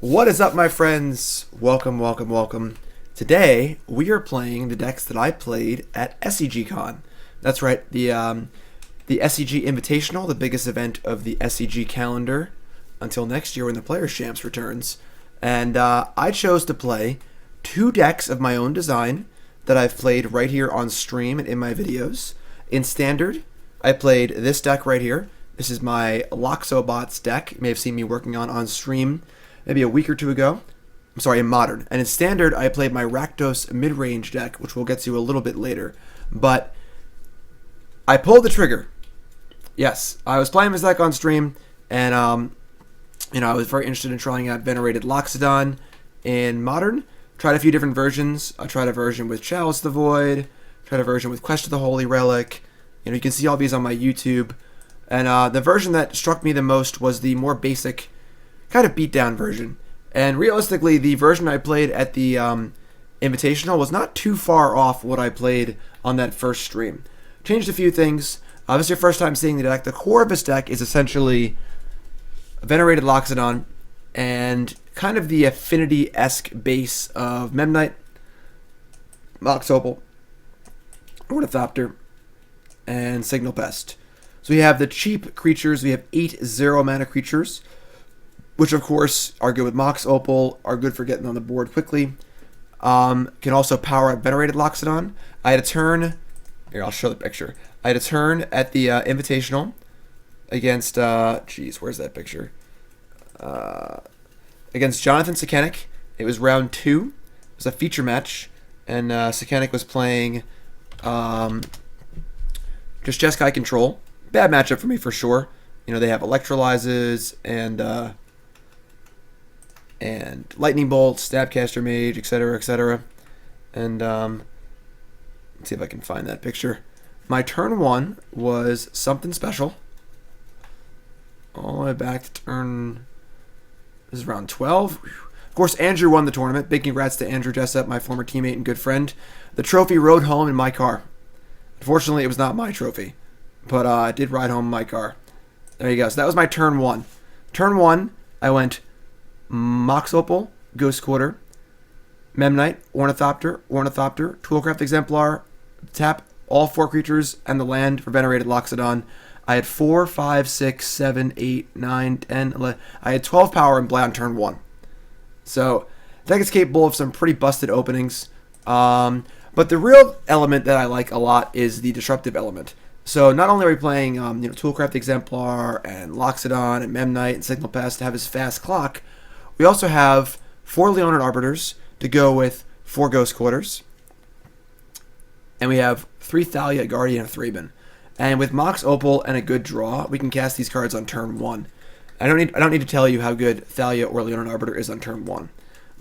What is up, my friends? Welcome, welcome, welcome. Today, we are playing the decks that I played at SCGCON. That's right, the SCG Invitational, the biggest event of the SCG calendar until next year when the Players' Champs returns. And I chose to play two decks of my own design that I've played right here on stream and in my videos. In Standard, I played this deck right here. This is my Loxobots deck. You may have seen me working on stream maybe a week or two ago. I'm sorry, in Modern. And in Standard, I played my Rakdos Midrange deck, which we'll get to a little bit later. But I pulled the trigger. Yes, I was playing this deck on stream, and I was very interested in trying out Venerated Loxodon in Modern. Tried a few different versions. I tried a version with Chalice the Void. Tried a version with Quest of the Holy Relic. You can see all these on my YouTube. And the version that struck me the most was the more basic kind of beatdown version. And realistically, the version I played at the Invitational was not too far off what I played on that first stream. Changed a few things. This is your first time seeing the deck. The core of this deck is essentially Venerated Loxodon and kind of the affinity-esque base of Memnite, Mox Opal, Ornithopter, and Signal Pest. So we have the cheap creatures. We have 8 0-mana creatures, which of course are good with Mox Opal, are good for getting on the board quickly. Can also power up Venerated Loxodon. I had a turn. Here, I'll show the picture. I had a turn at the Invitational against, where's that picture? Against Jonathan Sikenic. It was round 2. It was a feature match, and Sikenic was playing just Jeskai Control. Bad matchup for me for sure. They have Electrolyzes and Lightning Bolt, Stabcaster Mage, etc., etc. And let's see if I can find that picture. My turn 1 was something special. All the way back to turn... This is round 12. Of course, Andrew won the tournament. Big congrats to Andrew Jessup, my former teammate and good friend. The trophy rode home in my car. Unfortunately, it was not my trophy, but I did ride home in my car. There you go. So that was my turn 1. Turn 1, I went Mox Opal, Ghost Quarter, Memnite, Ornithopter, Toolcraft Exemplar, tap all 4 creatures and the land for Venerated Loxodon. I had 4, 5, 6, 7, 8, 9, 10, 11. I had 12 power and Blade on turn 1. So, deck is capable of some pretty busted openings. But the real element that I like a lot is the disruptive element. So, not only are we playing Toolcraft Exemplar and Loxodon and Memnite and Signal Pest to have his fast clock, we also have 4 Leonin Arbiters to go with 4 Ghost Quarters. And we have 3 Thalia, Guardian of Thraben. And with Mox Opal and a good draw, we can cast these cards on turn 1. I don't need to tell you how good Thalia or Leonin Arbiter is on turn 1.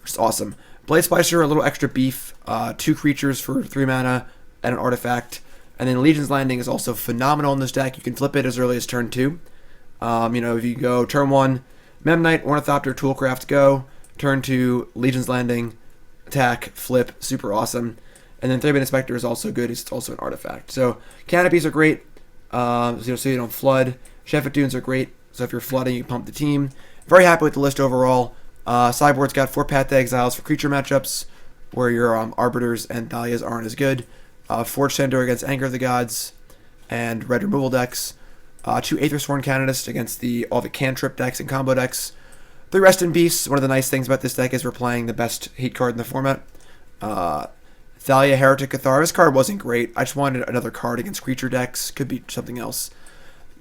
Which is awesome. Blade Splicer, a little extra beef. 2 creatures for 3 mana and an artifact. And then Legion's Landing is also phenomenal in this deck. You can flip it as early as turn 2. If you go turn 1, Memnite, Ornithopter, Toolcraft, go. Turn 2, Legion's Landing, attack, flip, super awesome. And then Thraben Inspector is also good. It's also an artifact. So canopies are great, so you don't flood. Shefet Dunes are great, so if you're flooding, you pump the team. Very happy with the list overall. Sideboard's got 4 Path to Exiles for creature matchups, where your Arbiters and Thalias aren't as good. Forge-Tender against Anger of the Gods, and red removal decks. 2 Ethersworn Canonist against all the cantrip decks and combo decks. 3 Rest in Peace. One of the nice things about this deck is we're playing the best hate card in the format. Thalia, Heretic, Cathar. This card wasn't great. I just wanted another card against creature decks. Could be something else.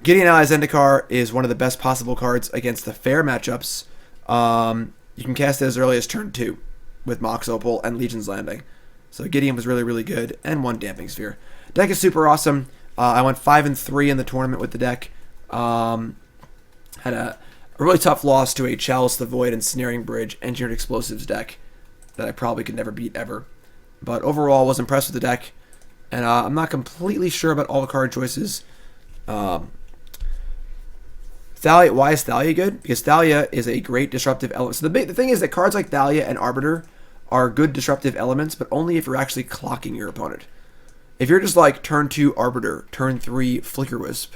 Gideon ally Zendikar is one of the best possible cards against the fair matchups. You can cast it as early as turn 2 with Mox Opal and Legion's Landing. So Gideon was really, really good. And 1 Damping Sphere. Deck is super awesome. I went 5-3 in the tournament with the deck. Had a really tough loss to a Chalice the Void and Snaring Bridge Engineered Explosives deck that I probably could never beat ever. But overall, was impressed with the deck, and I'm not completely sure about all the card choices. Thalia, why is Thalia good? Because Thalia is a great disruptive element. So the thing is that cards like Thalia and Arbiter are good disruptive elements, but only if you're actually clocking your opponent. If you're just like turn 2 Arbiter, turn 3 Flickerwisp,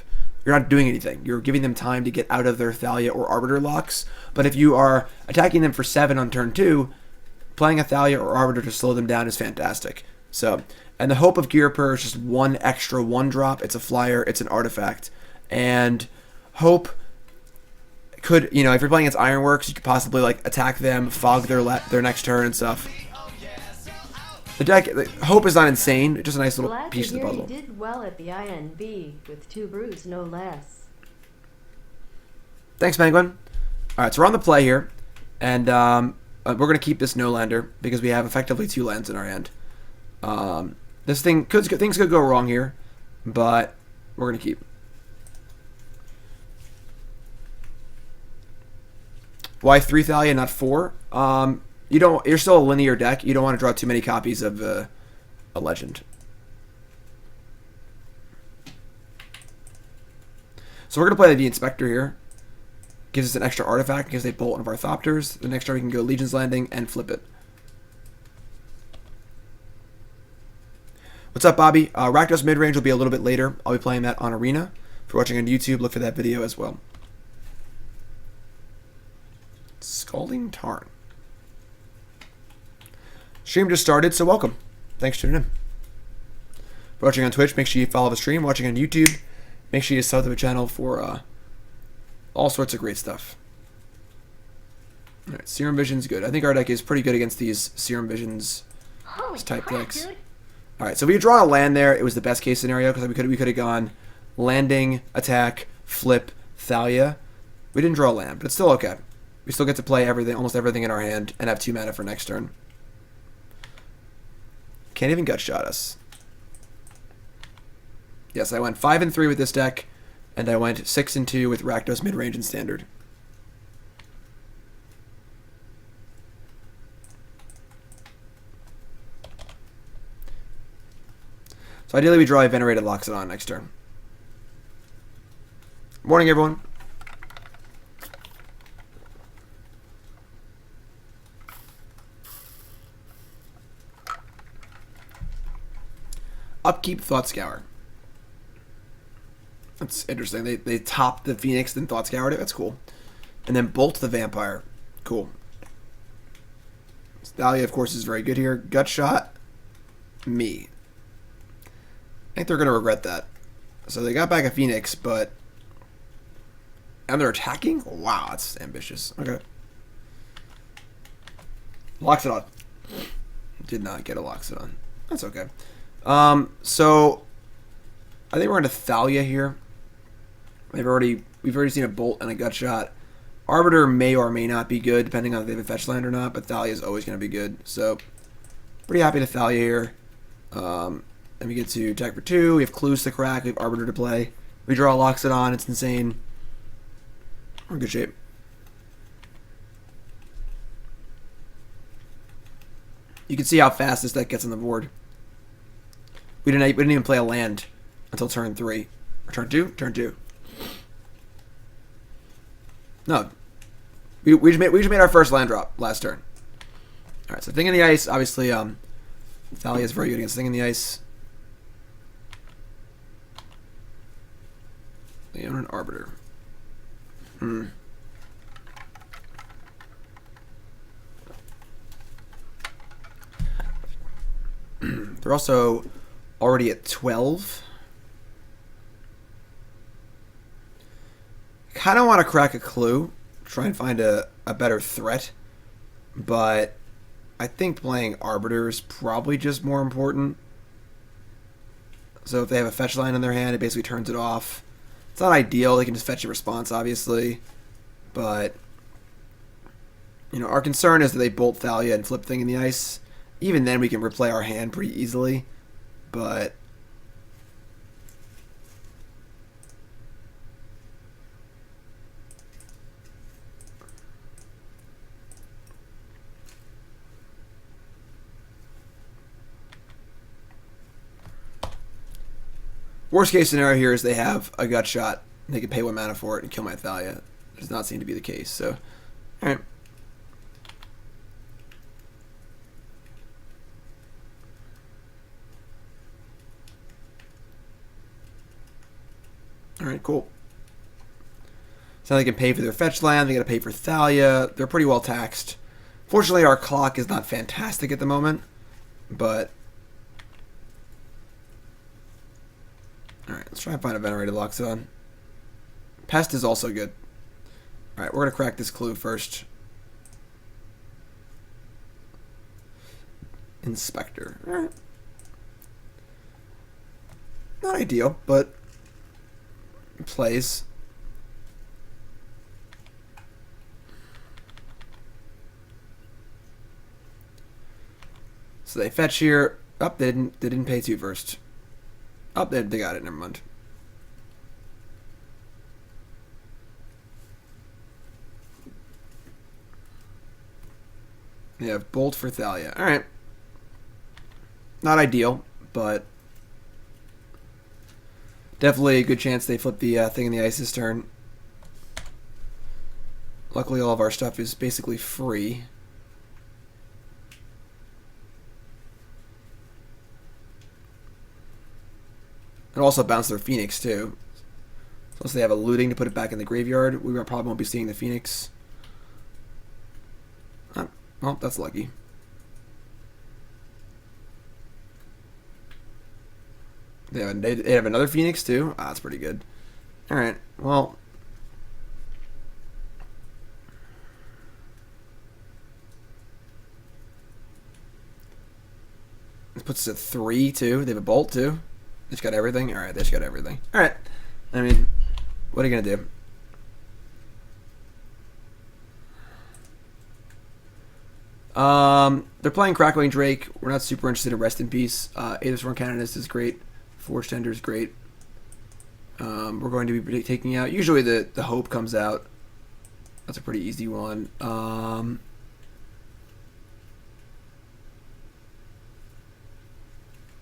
you're not doing anything. You're giving them time to get out of their Thalia or Arbiter locks. But if you are attacking them for 7 on turn 2, playing a Thalia or Arbiter to slow them down is fantastic. So, and the Hope of Ghirapur is just 1 extra 1-drop. It's a flyer. It's an artifact. And Hope could, if you're playing against Ironworks, you could possibly like attack them, fog their next turn and stuff. The deck, Hope is not insane. It's just a nice little piece of the puzzle. He did well at the INB with 2 brews, no less. Thanks, Penguin. All right, so we're on the play here, and we're going to keep this no-lander because we have effectively 2 lands in our hand. Things could go wrong here, but we're going to keep. Why 3 Thalia, not 4? You're still a linear deck. You don't want to draw too many copies of a legend. So we're going to play the Inspector here. Gives us an extra artifact because they bolt one of our Thopters. The next turn we can go Legion's Landing and flip it. What's up, Bobby? Rakdos Midrange will be a little bit later. I'll be playing that on Arena. If you're watching on YouTube, look for that video as well. Scalding Tarn. Stream just started, so welcome. Thanks for tuning in. If you're watching on Twitch, make sure you follow the stream. Watching on YouTube, make sure you sub to the channel for all sorts of great stuff. All right, Serum Vision's good. I think our deck is pretty good against these Serum Visions type decks. Dude. All right, so if we had drawn a land there, it was the best case scenario because we could have gone landing, attack, flip, Thalia. We didn't draw a land, but it's still okay. We still get to play almost everything in our hand, and have 2 mana for next turn. Can't even Gutshot us. Yes, I went 5 and 3 with this deck, and I went 6 and 2 with Rakdos Midrange and Standard. So ideally we draw a Venerated Loxodon next turn. Morning, everyone. Upkeep Thought Scour. That's interesting. They top the Phoenix, then Thought Scoured it. That's cool. And then Bolt the Vampire. Cool. Thalia, of course, is very good here. Gutshot. Me. I think they're going to regret that. So they got back a Phoenix, but... And they're attacking? Wow, that's ambitious. Okay. Loxodon. Did not get a Loxodon. That's okay. So I think we're into Thalia here. We've already seen a Bolt and a Gutshot. Arbiter may or may not be good, depending on if they have a fetch land or not, but Thalia is always going to be good. So pretty happy to Thalia here. Then we get to attack for 2. We have Clues to crack. We have Arbiter to play. We draw a Loxodon. It's insane. We're in good shape. You can see how fast this deck gets on the board. We didn't even play a land until turn 3. Or turn 2? Turn 2. No. We just made our first land drop last turn. Alright, so Thing in the Ice, obviously, Thalia is very good against Thing in the Ice. Leonin Arbiter. They're also already at 12. Kind of want to crack a Clue, try and find a better threat, but I think playing Arbiter is probably just more important. So if they have a fetch line in their hand, it basically turns it off. It's not ideal. They can just fetch a response, obviously, but our concern is that they bolt Thalia and flip Thing in the Ice. Even then, we can replay our hand pretty easily, but worst case scenario here is they have a Gutshot. They can pay 1 mana for it and kill my Thalia. Does not seem to be the case. So, all right. Alright, cool. So they can pay for their fetch land, they gotta pay for Thalia. They're pretty well taxed. Fortunately, our clock is not fantastic at the moment, but... Alright, let's try and find a Venerated Loxodon. Pest is also good. Alright, we're gonna crack this clue first. Inspector. Alright. Not ideal, but plays. So they fetch here. Oh, they didn't pay 2 first. Oh, they got it. Never mind. They have Bolt for Thalia. All right. Not ideal, but definitely a good chance they flip the thing in the ice this turn. Luckily, all of our stuff is basically free. And also bounce their Phoenix, too. Unless they have a looting to put it back in the graveyard, we probably won't be seeing the Phoenix. Well, that's lucky. They have another Phoenix, too? Ah, that's pretty good. Alright, well... This puts us at 3, too. They have a Bolt, too. They just got everything? Alright, they just got everything. Alright. I mean, what are you going to do? They're playing Crackling Drake. We're not super interested in Rest in Peace. Ethersworn Canonist is great. Forge-Tender is great. We're going to be taking out... Usually the Hope comes out. That's a pretty easy one.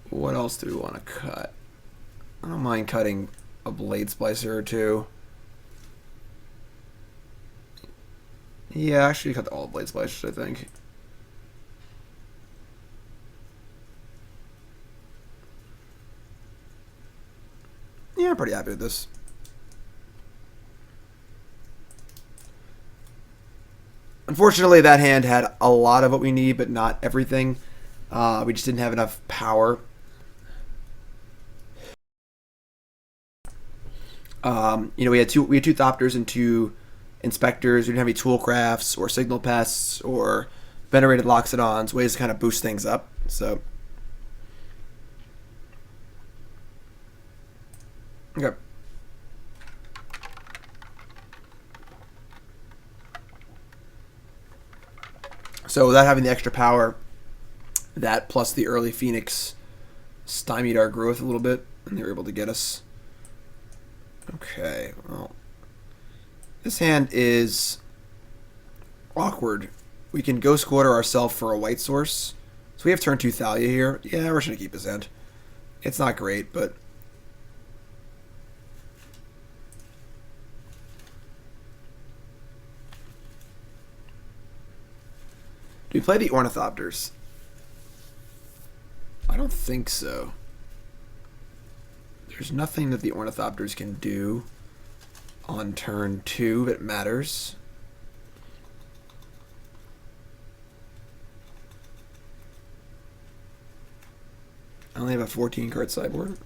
What else do we want to cut? I don't mind cutting a Blade Splicer or 2. Yeah, actually cut all the Blade Splicers, I think. Yeah, I'm pretty happy with this. Unfortunately, that hand had a lot of what we need, but not everything. We just didn't have enough power. We had two Thopters and 2 Inspectors. We didn't have any Toolcrafts or Signal Pests or Venerated Loxodons, ways to kind of boost things up. So, okay. So without having the extra power, that plus the early Phoenix stymied our growth a little bit, and they were able to get us. Okay, well, this hand is awkward. We can Ghost Quarter ourselves for a white source. So we have turn 2 Thalia here. Yeah, we're just going to keep this hand. It's not great, but... Do we play the Ornithopters? I don't think so. There's nothing that the Ornithopters can do on turn 2 that matters. I only have a 14 card sideboard.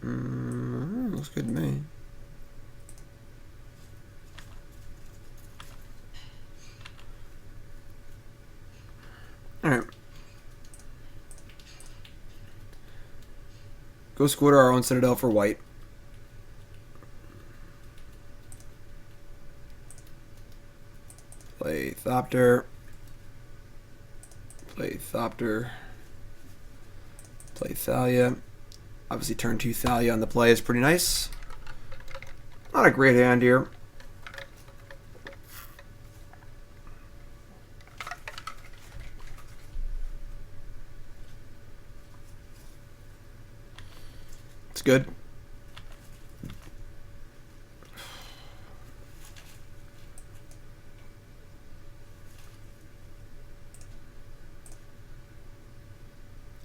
Looks good to me. Alright. Go Squitter our own Citadel for white. Play Thopter. Play Thopter. Play Thalia. Obviously turn 2 Thalia on the play is pretty nice. Not a great hand here. It's good.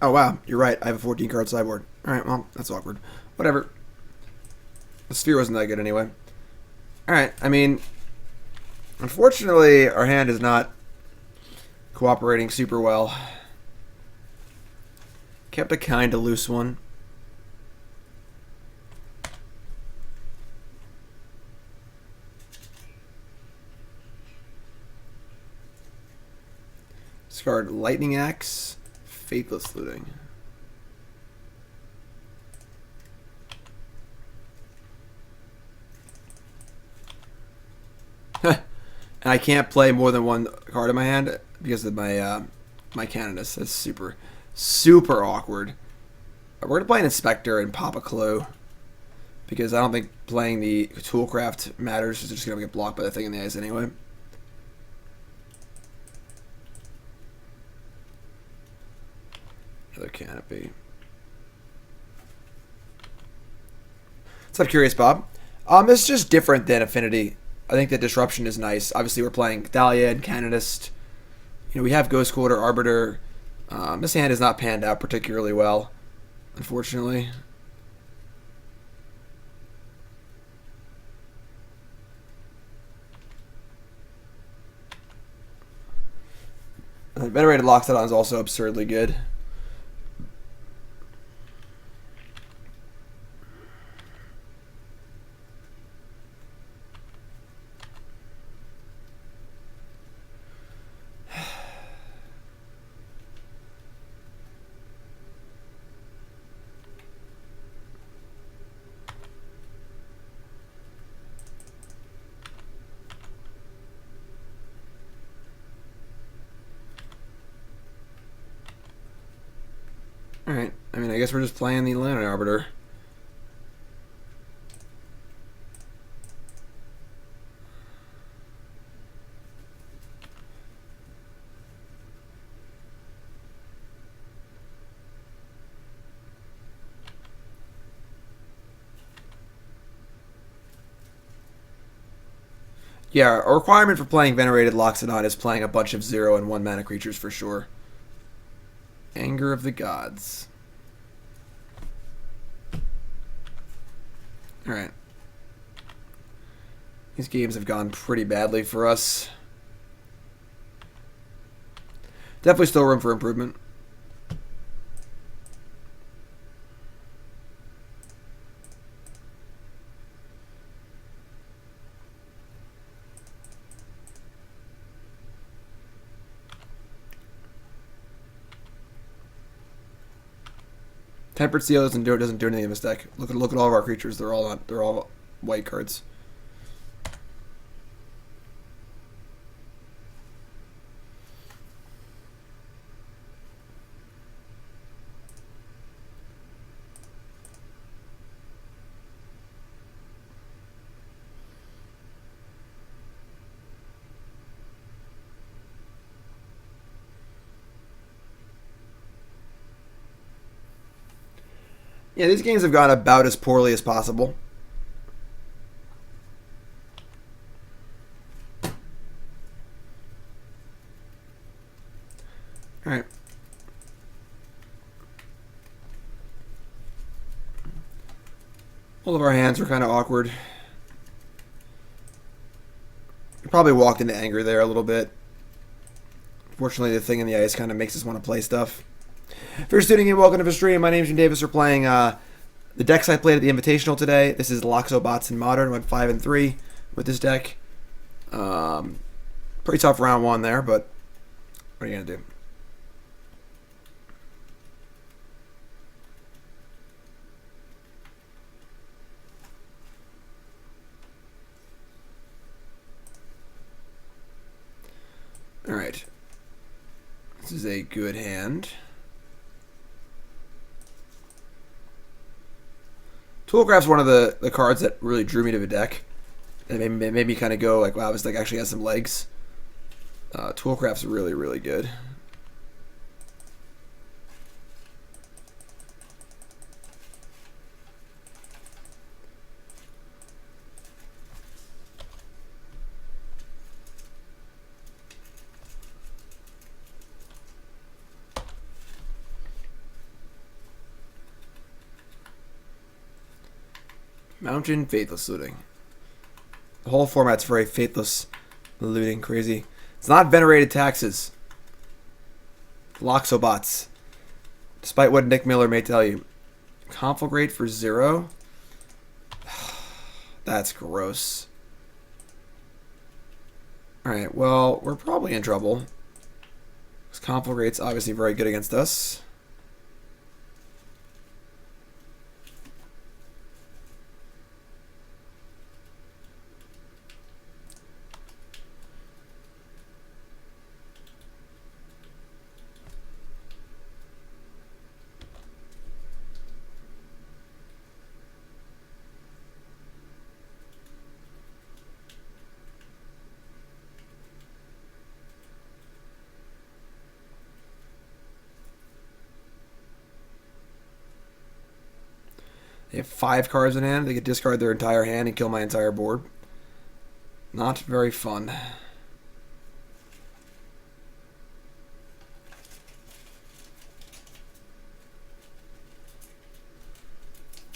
Oh, wow. You're right. I have a 14 card sideboard. Alright, well, that's awkward. Whatever. The sphere wasn't that good anyway. Alright, I mean, unfortunately, our hand is not cooperating super well. Kept a kind of loose one. Discard Lightning Axe, Faithless Looting. And I can't play more than one card in my hand because of my my Canonist. That's super, super awkward. We're going to play an Inspector and pop a clue because I don't think playing the Toolcraft matters. It's just going to get blocked by the thing in the ice anyway. Another Canopy. What's up, Curious Bob? It's just different than Affinity. I think the disruption is nice. Obviously, we're playing Thalia and Canonist. You know, we have Ghost Quarter, Arbiter. This hand has not panned out particularly well, unfortunately. Venerated Loxodon is also absurdly good. Alright, I mean, I guess we're just playing the Leonin Arbiter. Yeah, a requirement for playing Venerated Loxodon is playing a bunch of 0 and 1 mana creatures for sure. Anger of the Gods. Alright. These games have gone pretty badly for us. Definitely still room for improvement. Tempered Seal doesn't do anything in this deck. Look at all of our creatures. They're all white cards. Yeah, these games have gone about as poorly as possible. Alright. All of our hands are kind of awkward. We probably walked into anger there a little bit. Fortunately, the thing in the ice kind of makes us want to play stuff. If you're tuning in, welcome to the stream. My name is Jim Davis. We're playing the decks I played at the Invitational today. This is Loxobots in Modern. Went 5-3 with this deck. Pretty tough round one there, but what are you going to do? Alright. This is a good hand. Toolcraft's one of the cards that really drew me to the deck. It made me kind of go like, wow, this deck actually has some legs. Toolcraft's really, really good. Mountain Faithless looting. The whole format's very faithless looting, crazy. It's not venerated taxes. Loxobots. Despite what Nick Miller may tell you. Conflagrate for 0? That's gross. Alright, well, we're probably in trouble. Because Conflagrate's obviously very good against us. They have 5 cards in hand. They could discard their entire hand and kill my entire board. Not very fun.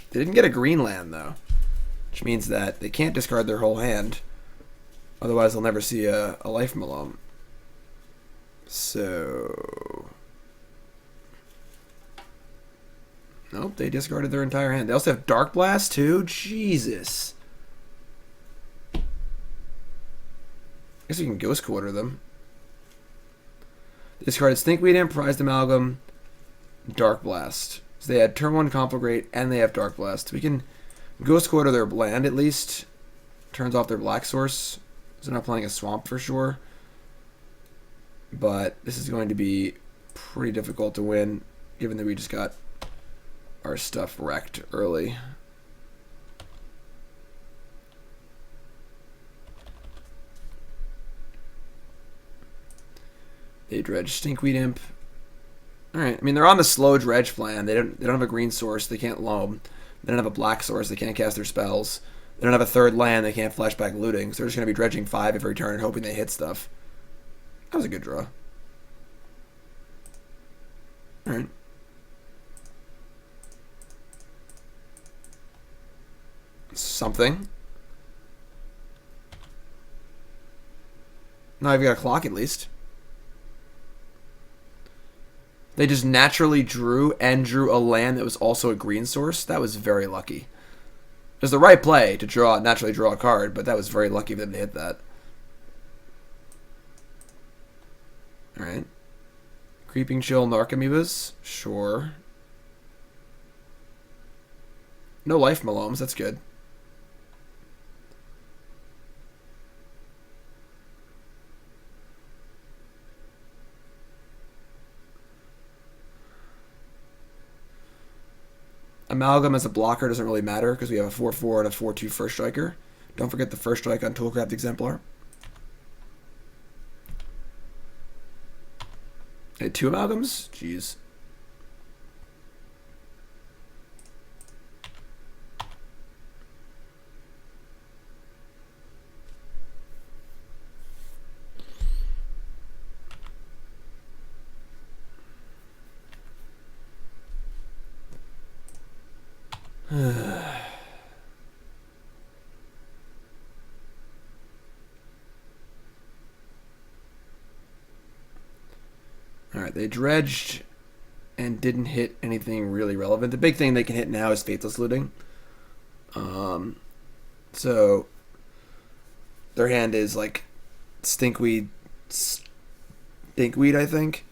They didn't get a green land, though. Which means that they can't discard their whole hand. Otherwise, they'll never see a life Malum. So... Nope, they discarded their entire hand. They also have Dark Blast, too? Jesus. I guess you can Ghost Quarter them. They discarded Stinkweed Imp, Prized Amalgam, Dark Blast. So they had turn 1 Conflagrate, and they have Dark Blast. We can Ghost Quarter their land, at least. Turns off their Black Source. So they're not playing a Swamp for sure. But this is going to be pretty difficult to win, given that we just got our stuff wrecked early. They dredge Stinkweed Imp. Alright, I mean they're on the slow dredge plan. They don't have a green source, they can't loam. They don't have a black source, they can't cast their spells. They don't have a third land, they can't flashback looting. So they're just gonna be dredging 5 every turn, hoping they hit stuff. That was a good draw. Alright. Something. Now I've got a clock at least. They just naturally drew a land that was also a green source. That was very lucky. It was the right play to naturally draw a card, but that was very lucky of them to hit that. Alright. Creeping Chill, Narcomoebas. Sure. No life Maloms, that's good. Amalgam as a blocker doesn't really matter because we have a 4/4 and a 4/2 first striker. Don't forget the first strike on Toolcraft Exemplar. Hey, 2 Amalgams? Jeez. Alright, they dredged and didn't hit anything really relevant. The big thing they can hit now is Faithless Looting. So their hand is like Stinkweed, I think.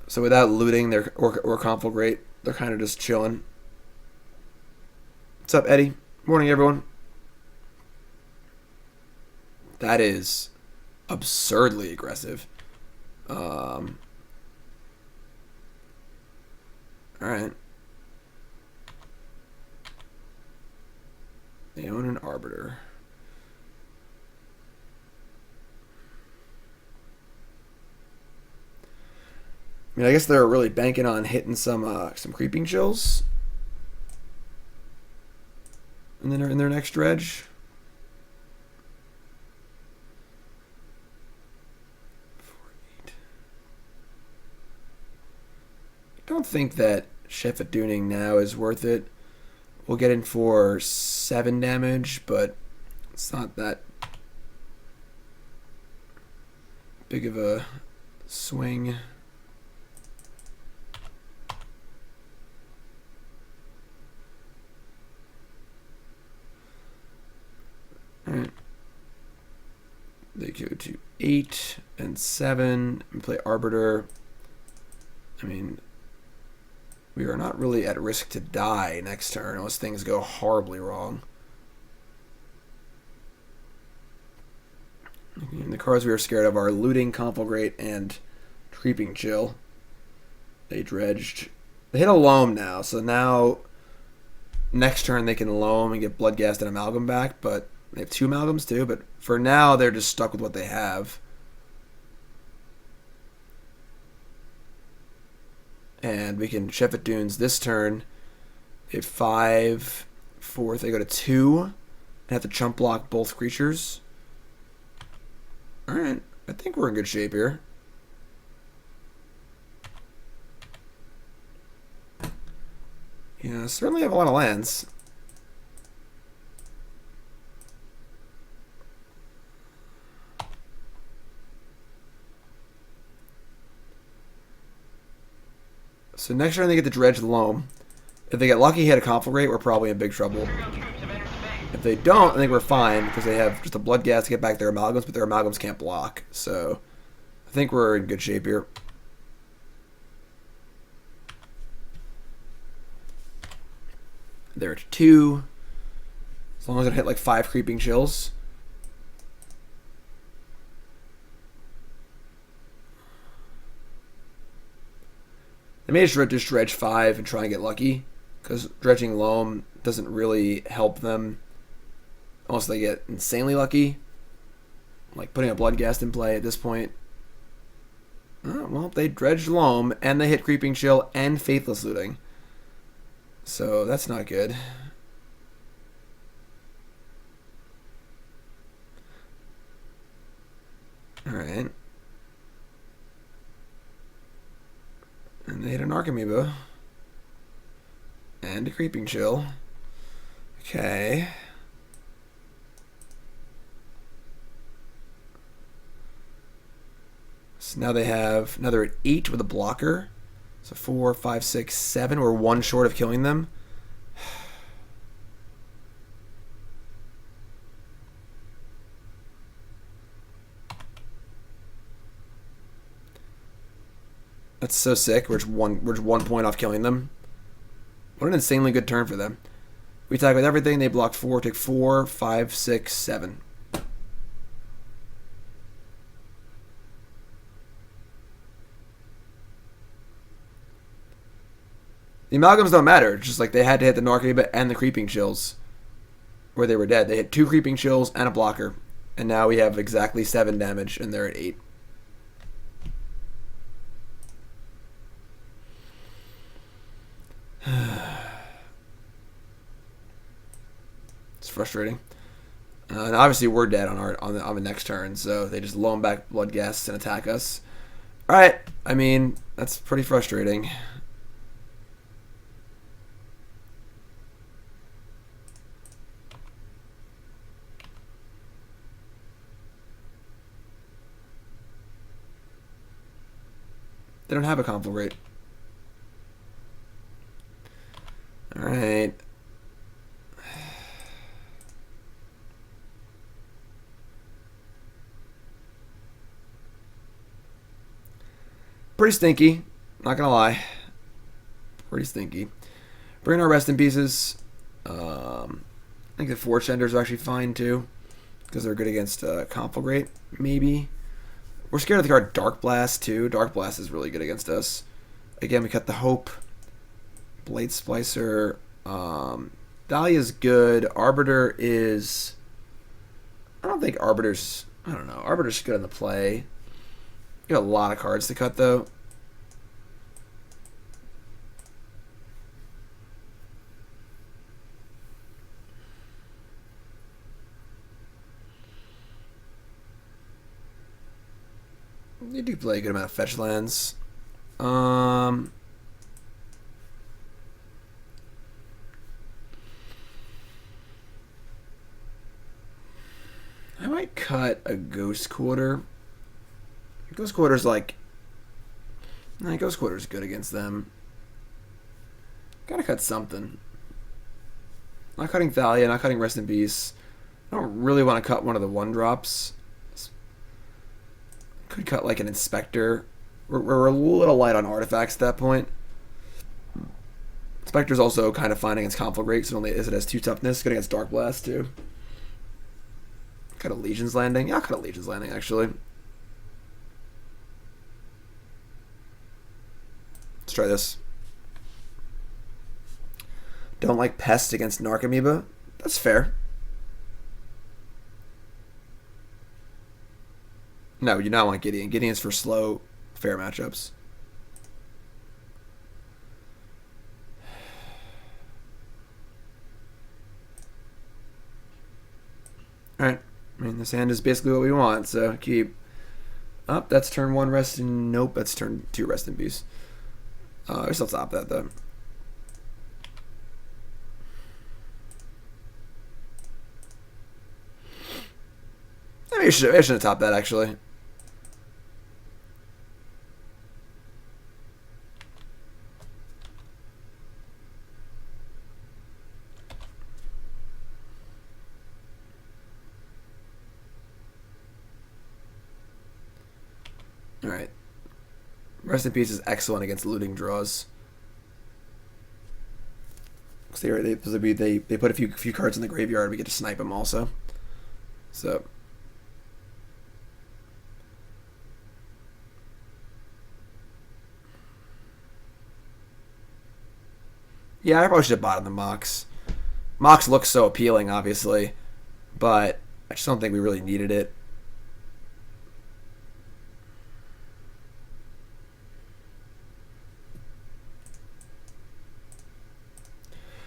So without looting or Conflagrate, they're kind of just chilling. What's up, Eddie? Morning, everyone. That is absurdly aggressive. Alright. Leonin Arbiter. I mean, I guess they're really banking on hitting some creeping chills in their next dredge. I don't think that Shefet Duning now is worth it. we'll get in for 7 damage, but it's not that big of a swing. Alright. They go to 8 and 7 and play Arbiter. I mean, we are not really at risk to die next turn unless things go horribly wrong. And the cards we are scared of are Looting, Conflagrate, and Creeping Chill. They dredged. They hit a Loam now, so now next turn they can Loam and get Bloodghast and Amalgam back, but they have 2 Amalgams too, but for now they're just stuck with what they have. And we can Shefet Dunes this turn. They have 5, 4, they go to 2, and have to chump block both creatures. Alright, I think we're in good shape here. Yeah, certainly have a lot of lands. So next turn they get to dredge the Loam. If they get lucky, hit a Conflagrate, we're probably in big trouble. If they don't, I think we're fine because they have just a Bloodghast to get back their Amalgams, but their Amalgams can't block. So I think we're in good shape here. They're at 2. As long as it hit like 5 Creeping Chills. They may just dredge 5 and try and get lucky, because dredging Loam doesn't really help them unless they get insanely lucky. Like putting a Bloodghast in play at this point. Oh, well, they dredged Loam, and they hit Creeping Chill and Faithless Looting. So that's not good. Alright. And they hit an Archimeebo. And a Creeping Chill. Okay. So now they have another 8 with a blocker. So 4, 5, 6, 7. We're 1 short of killing them. That's so sick. We're just one point off killing them. What an insanely good turn for them. We attack with everything. They block 4, take 4, 5, 6, 7. The Amalgams don't matter. It's just like they had to hit the Narcomoeba and the Creeping Chills where they were dead. They hit 2 Creeping Chills and a blocker. And now we have exactly 7 damage and they're at 8. It's frustrating. And obviously we're dead on the next turn, so they just loan back Bloodghasts and attack us. Alright, I mean, that's pretty frustrating. They don't have a Conflagrate. Alright. Pretty stinky, not gonna lie. Pretty stinky. Bring our rest in pieces. I think the Forge-Tenders are actually fine too, because they're good against Conflagrate, maybe. We're scared of the card Dark Blast too. Dark Blast is really good against us. Again, we cut the Hope. Blade Splicer. Thalia's good. Arbiter is... I don't think Arbiter's... I don't know. Arbiter's good in the play. You got a lot of cards to cut, though. You do play a good amount of fetch lands. might cut a Ghost Quarter. Ghost Quarter's like... Nah, Ghost Quarter's good against them. Gotta cut something. Not cutting Thalia, not cutting Rest in Peace. I don't really want to cut one of the 1-drops. Could cut like an Inspector. We're a little light on artifacts at that point. Inspector's also kind of fine against Conflagrate, so it has 2 toughness. Good against Dark Blast, too. Cut a Legion's Landing. Yeah, I'll cut a Legion's Landing, actually. Let's try this. Don't like Pest against Narcomoeba. That's fair. No, you do not want Gideon. Gideon's for slow, fair matchups. Alright. I mean, this hand is basically what we want, so keep. Up, that's turn 1 Rest in... Nope, that's turn 2 Rest in Peace. We still top that, though. I should have topped that, actually. Alright. Rest in Peace is excellent against looting draws. Because they put a few cards in the graveyard, we get to snipe them also. So... Yeah, I probably should have bought the Mox. Mox looks so appealing, obviously, but I just don't think we really needed it.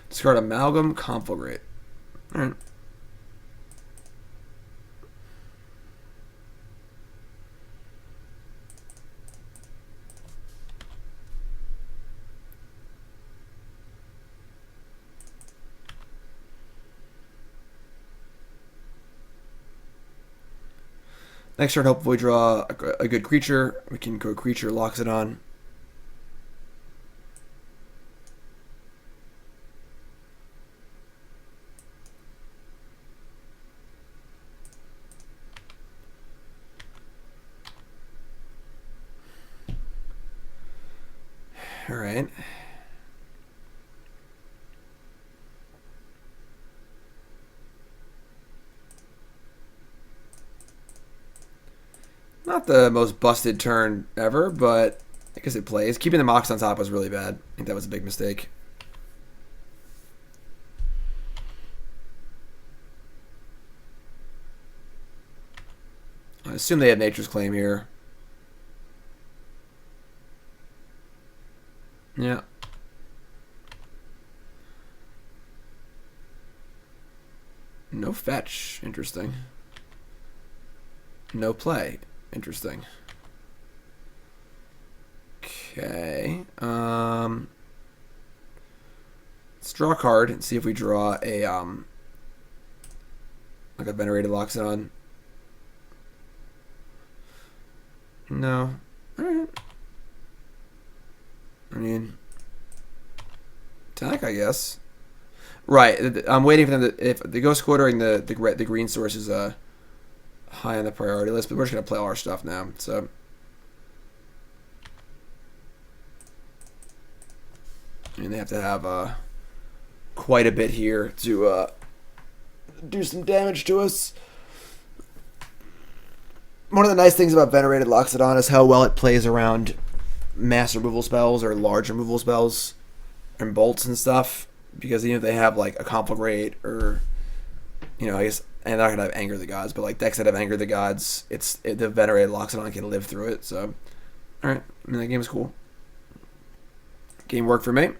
Discard Amalgam, Conflagrate. Alright. Next turn, hopefully draw a good creature. We can go creature Loxodon. All right. Not the most busted turn ever, but I guess it plays. Keeping the Mox on top was really bad. I think that was a big mistake. I assume they have Nature's Claim here. Yeah. No fetch. Interesting. No play. Interesting. Okay. Let's draw a card and see if we draw a like a Venerated Loxodon. No. Alright. I mean, attack, I guess. Right. I'm waiting for them to, if the Ghost Quartering the green source is high on the priority list, but we're just gonna play all our stuff now. So I mean, they have to have quite a bit here to do some damage to us. One of the nice things about Venerated Loxodon is how well it plays around mass removal spells or large removal spells and bolts and stuff, because even if they have like a Conflagrate or, you know, I guess, and they're not gonna have Anger the Gods, but like decks that have Anger the Gods, the Venerated Loxodon can live through it. So, all right, I mean, that game is cool. Game worked for me.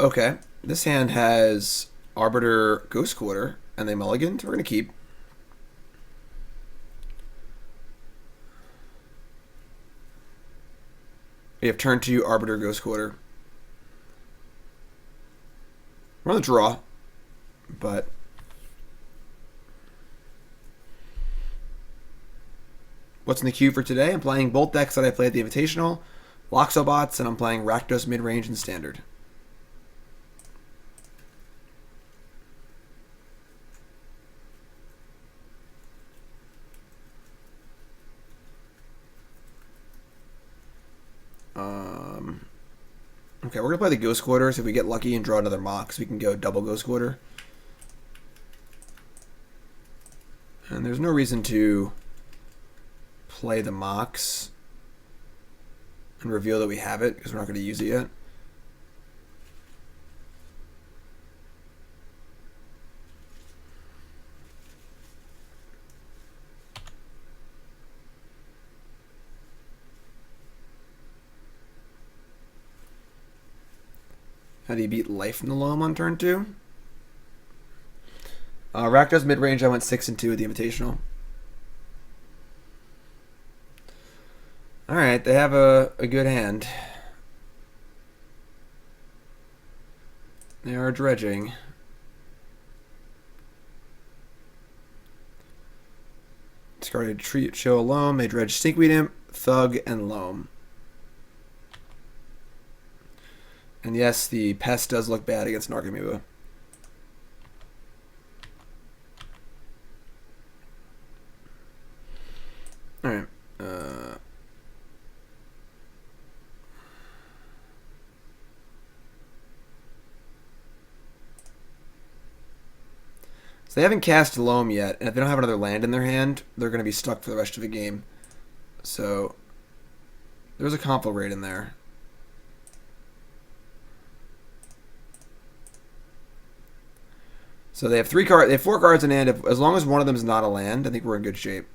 Okay, this hand has Arbiter Ghost Quarter, and they mulligan, so we're going to keep. We have turn 2 Arbiter Ghost Quarter. We're on the draw, but what's in the queue for today? I'm playing both decks that I played at the Invitational, Loxobots, and I'm playing Rakdos Midrange and Standard. Okay, we're going to play the Ghost Quarters. If we get lucky and draw another Mox, we can go double Ghost Quarter. And there's no reason to play the Mox and reveal that we have it, because we're not going to use it yet. How do you beat Life from the Loam on turn 2? Rakdos Midrange, I went 6-2 at the Invitational. Alright, they have a good hand. They are dredging. Discarded Treat, Show a Loam. They dredge Stinkweed Imp, Thug, and Loam. And yes, the Pest does look bad against Nargamoeba. Alright. So they haven't cast Loam yet, and if they don't have another land in their hand, they're going to be stuck for the rest of the game. So there's a Conflagrate in there. So they have 4 cards in hand. As long as one of them is not a land, I think we're in good shape.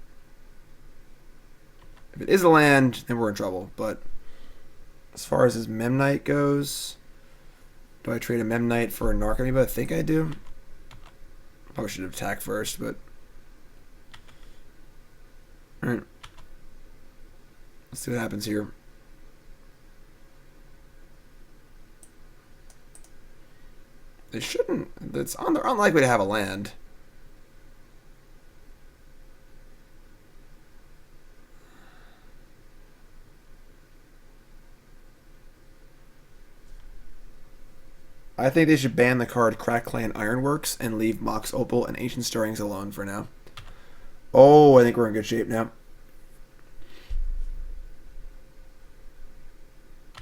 If it is a land, then we're in trouble. But as far as his Memnite goes, do I trade a Memnite for a Nargamoeba? I think I do. Probably should attack first, but all right. Let's see what happens here. They shouldn't. They're unlikely to have a land. I think they should ban the card Crack Clan Ironworks and leave Mox Opal and Ancient Stirrings alone for now. Oh, I think we're in good shape now.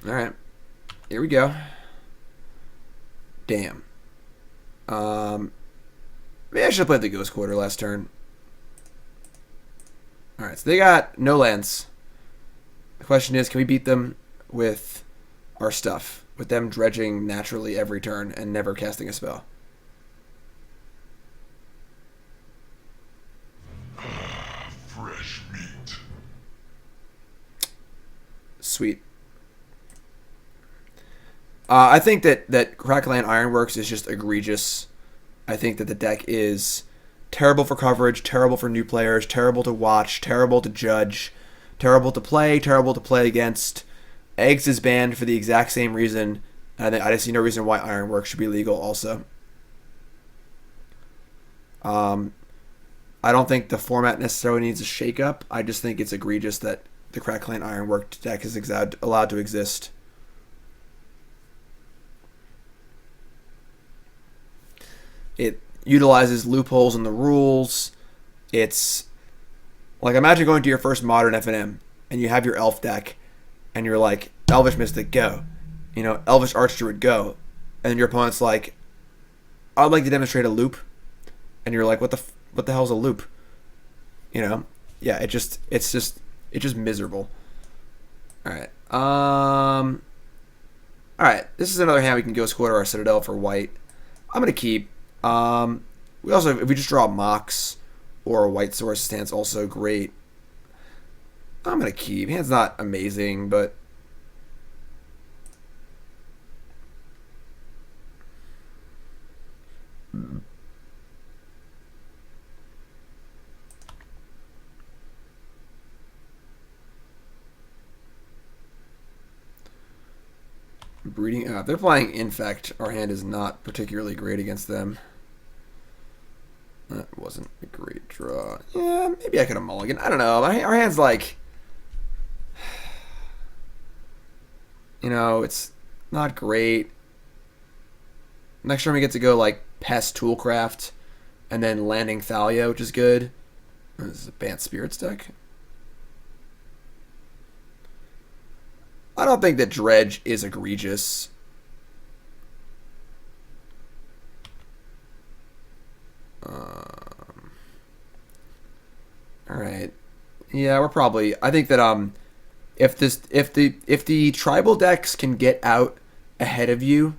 Alright. Here we go. Damn. Maybe I should have played the Ghost Quarter last turn. Alright, so they got no lands. The question is, can we beat them with our stuff? With them dredging naturally every turn and never casting a spell. Fresh meat. Sweet. I think that Crackland Ironworks is just egregious. I think that the deck is terrible for coverage, terrible for new players, terrible to watch, terrible to judge, terrible to play against. Eggs is banned for the exact same reason. I just see no reason why Ironworks should be legal also. I don't think the format necessarily needs a shakeup. I just think it's egregious that the Crackland Ironwork deck is allowed to exist. It utilizes loopholes in the rules. It's like, imagine going to your first modern FNM and you have your elf deck and you're like, Elvish Mystic, go. You know, Elvish Archdruid, go. And then your opponent's like, I'd like to demonstrate a loop. And you're like, what the hell's a loop? You know? Yeah, it's just miserable. Alright. Alright, this is another hand we can Ghost Quarter our Citadel for white. I'm gonna keep. We also, if we just draw a Mox or a white source stance, also great. I'm gonna keep. Hand's not amazing, but breeding. If they're playing Infect, our hand is not particularly great against them. That wasn't a great draw. Yeah, maybe I could have mulligan. I don't know. Our hand's like, you know, it's not great. Next turn we get to go like Pest Toolcraft and then landing Thalia, which is good. This is a Bant Spirits deck. I don't think that Dredge is egregious. All right. Yeah, we're probably. I think that if the tribal decks can get out ahead of you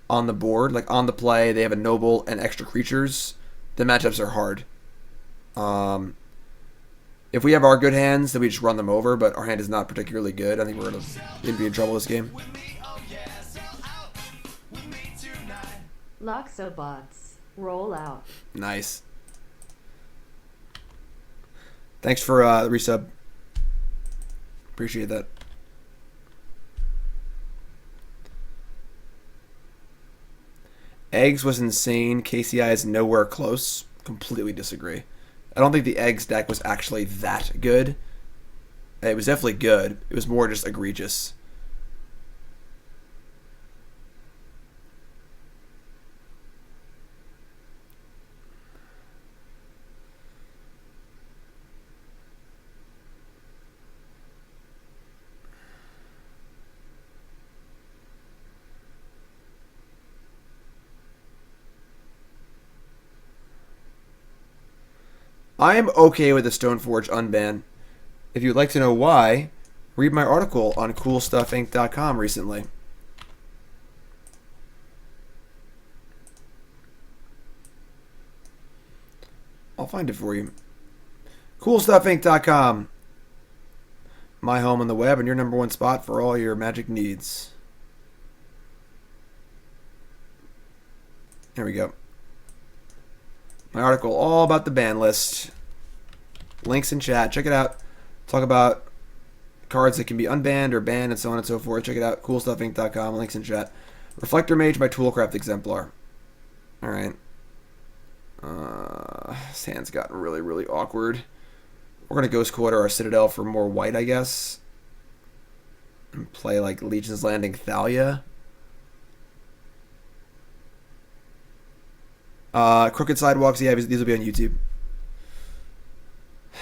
on the board, like on the play, they have a noble and extra creatures. The matchups are hard. If we have our good hands, then we just run them over. But our hand is not particularly good. I think we're gonna be in trouble this game. Loxobots, roll out. Nice. Thanks for the resub. Appreciate that. Eggs was insane. KCI is nowhere close. Completely disagree. I don't think the Eggs deck was actually that good. It was definitely good. It was more just egregious. I am okay with the Stoneforge unban. If you'd like to know why, read my article on CoolStuffInc.com recently. I'll find it for you. CoolStuffInc.com. My home on the web and your number one spot for all your magic needs. There we go. My article all about the ban list. Links in chat. Check it out. Talk about cards that can be unbanned or banned and so on and so forth. Check it out. CoolStuffInc.com. Links in chat. Reflector Mage by Toolcraft Exemplar. Alright. This hand's gotten really, really awkward. We're going to Ghost Quarter our Citadel for more white, I guess. And play like Legion's Landing Thalia. Crooked Sidewalks, yeah, these will be on YouTube. I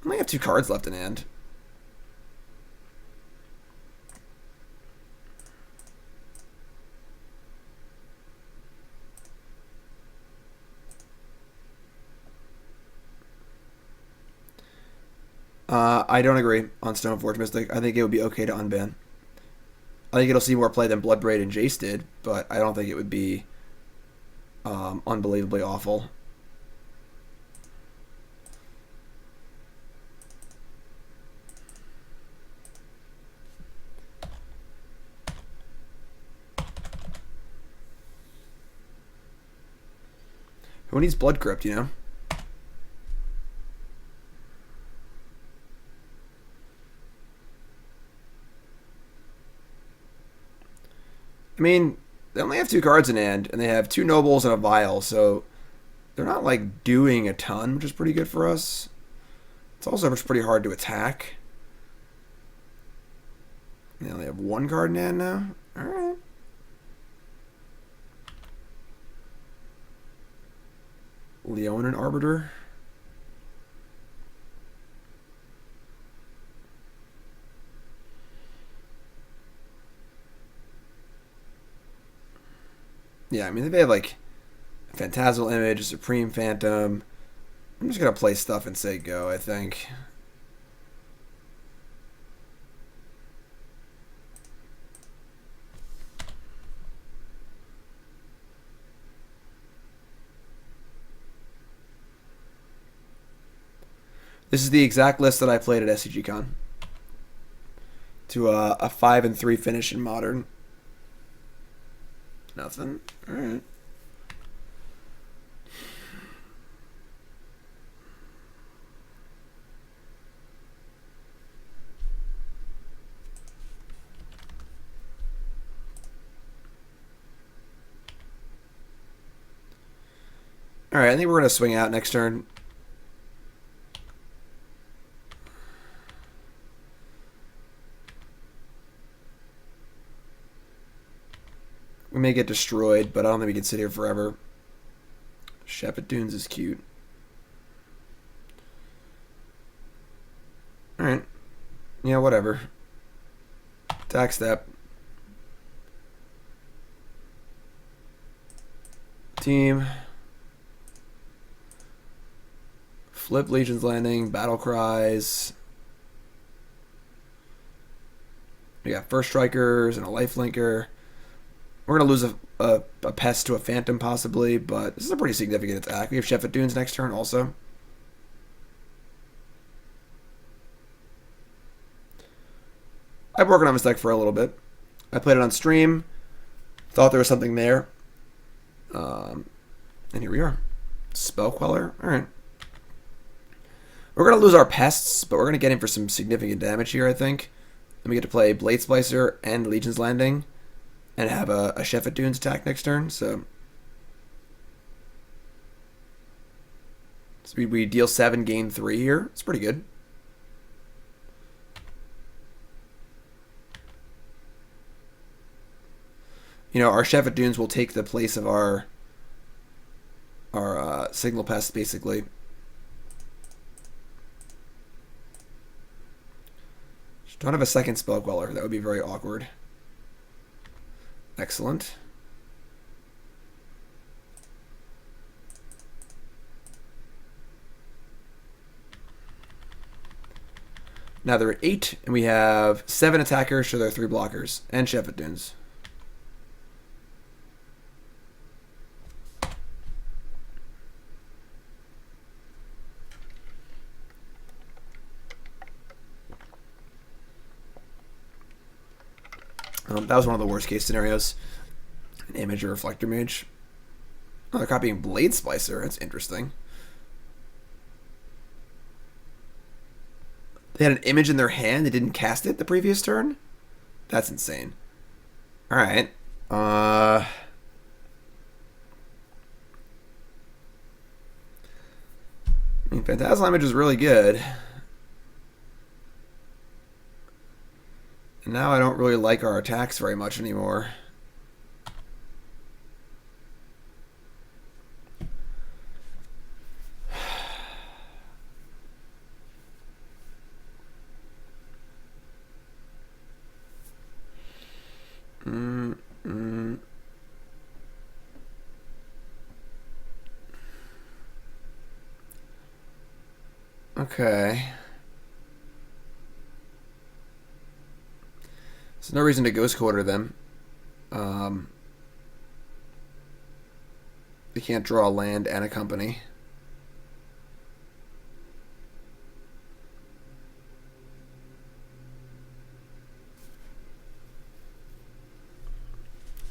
only have 2 cards left in hand. I don't agree on Stoneforge Mystic. I think it would be okay to unban. I think it'll see more play than Bloodbraid and Jace did, but I don't think it would be unbelievably awful. Who needs Blood Crypt, you know? I mean, they only have 2 cards in hand, and they have 2 nobles and a vial, so they're not like doing a ton, which is pretty good for us. It's also pretty hard to attack. They only have 1 card in hand now. All right. Leonin Arbiter. Yeah, I mean, they have like a Phantasmal Image, a Supreme Phantom. I'm just going to play stuff and say go, I think. This is the exact list that I played at SCGCON. To a 5-3 finish in Modern. Nothing. All right. Alright, I think we're going to swing out next turn. We may get destroyed, but I don't think we can sit here forever. Shefet Dunes is cute. Alright. Yeah, whatever. Attack step. Team. Flip Legion's Landing. Battle Cries. We got First Strikers and a Lifelinker. We're going to lose a Pest to a Phantom possibly, but this is a pretty significant attack. We have Shefet Dunes next turn also. I've been working on this deck for a little bit. I played it on stream. Thought there was something there. And here we are. Spell Queller. Alright. We're going to lose our Pests, but we're going to get in for some significant damage here, I think. Then we get to play Blade Splicer and Legion's Landing. And have a Shefet Dunes attack next turn, so we deal 7, gain 3 here. It's pretty good. You know, our Shefet Dunes will take the place of our Signal Pest, basically. Don't have a second Spell Queller. That would be very awkward. Excellent. Now there are 8, and we have 7 attackers, so there are 3 blockers, and Shefet Dunes. That was one of the worst case scenarios. An Image or Reflector Mage. Oh, they're copying Blade Splicer. That's interesting. They had an image in their hand. They didn't cast it the previous turn? That's insane. Alright. I mean, Phantasmal Image is really good. And now I don't really like our attacks very much anymore. Okay. There's no reason to Ghost Quarter them. They can't draw a land and a company.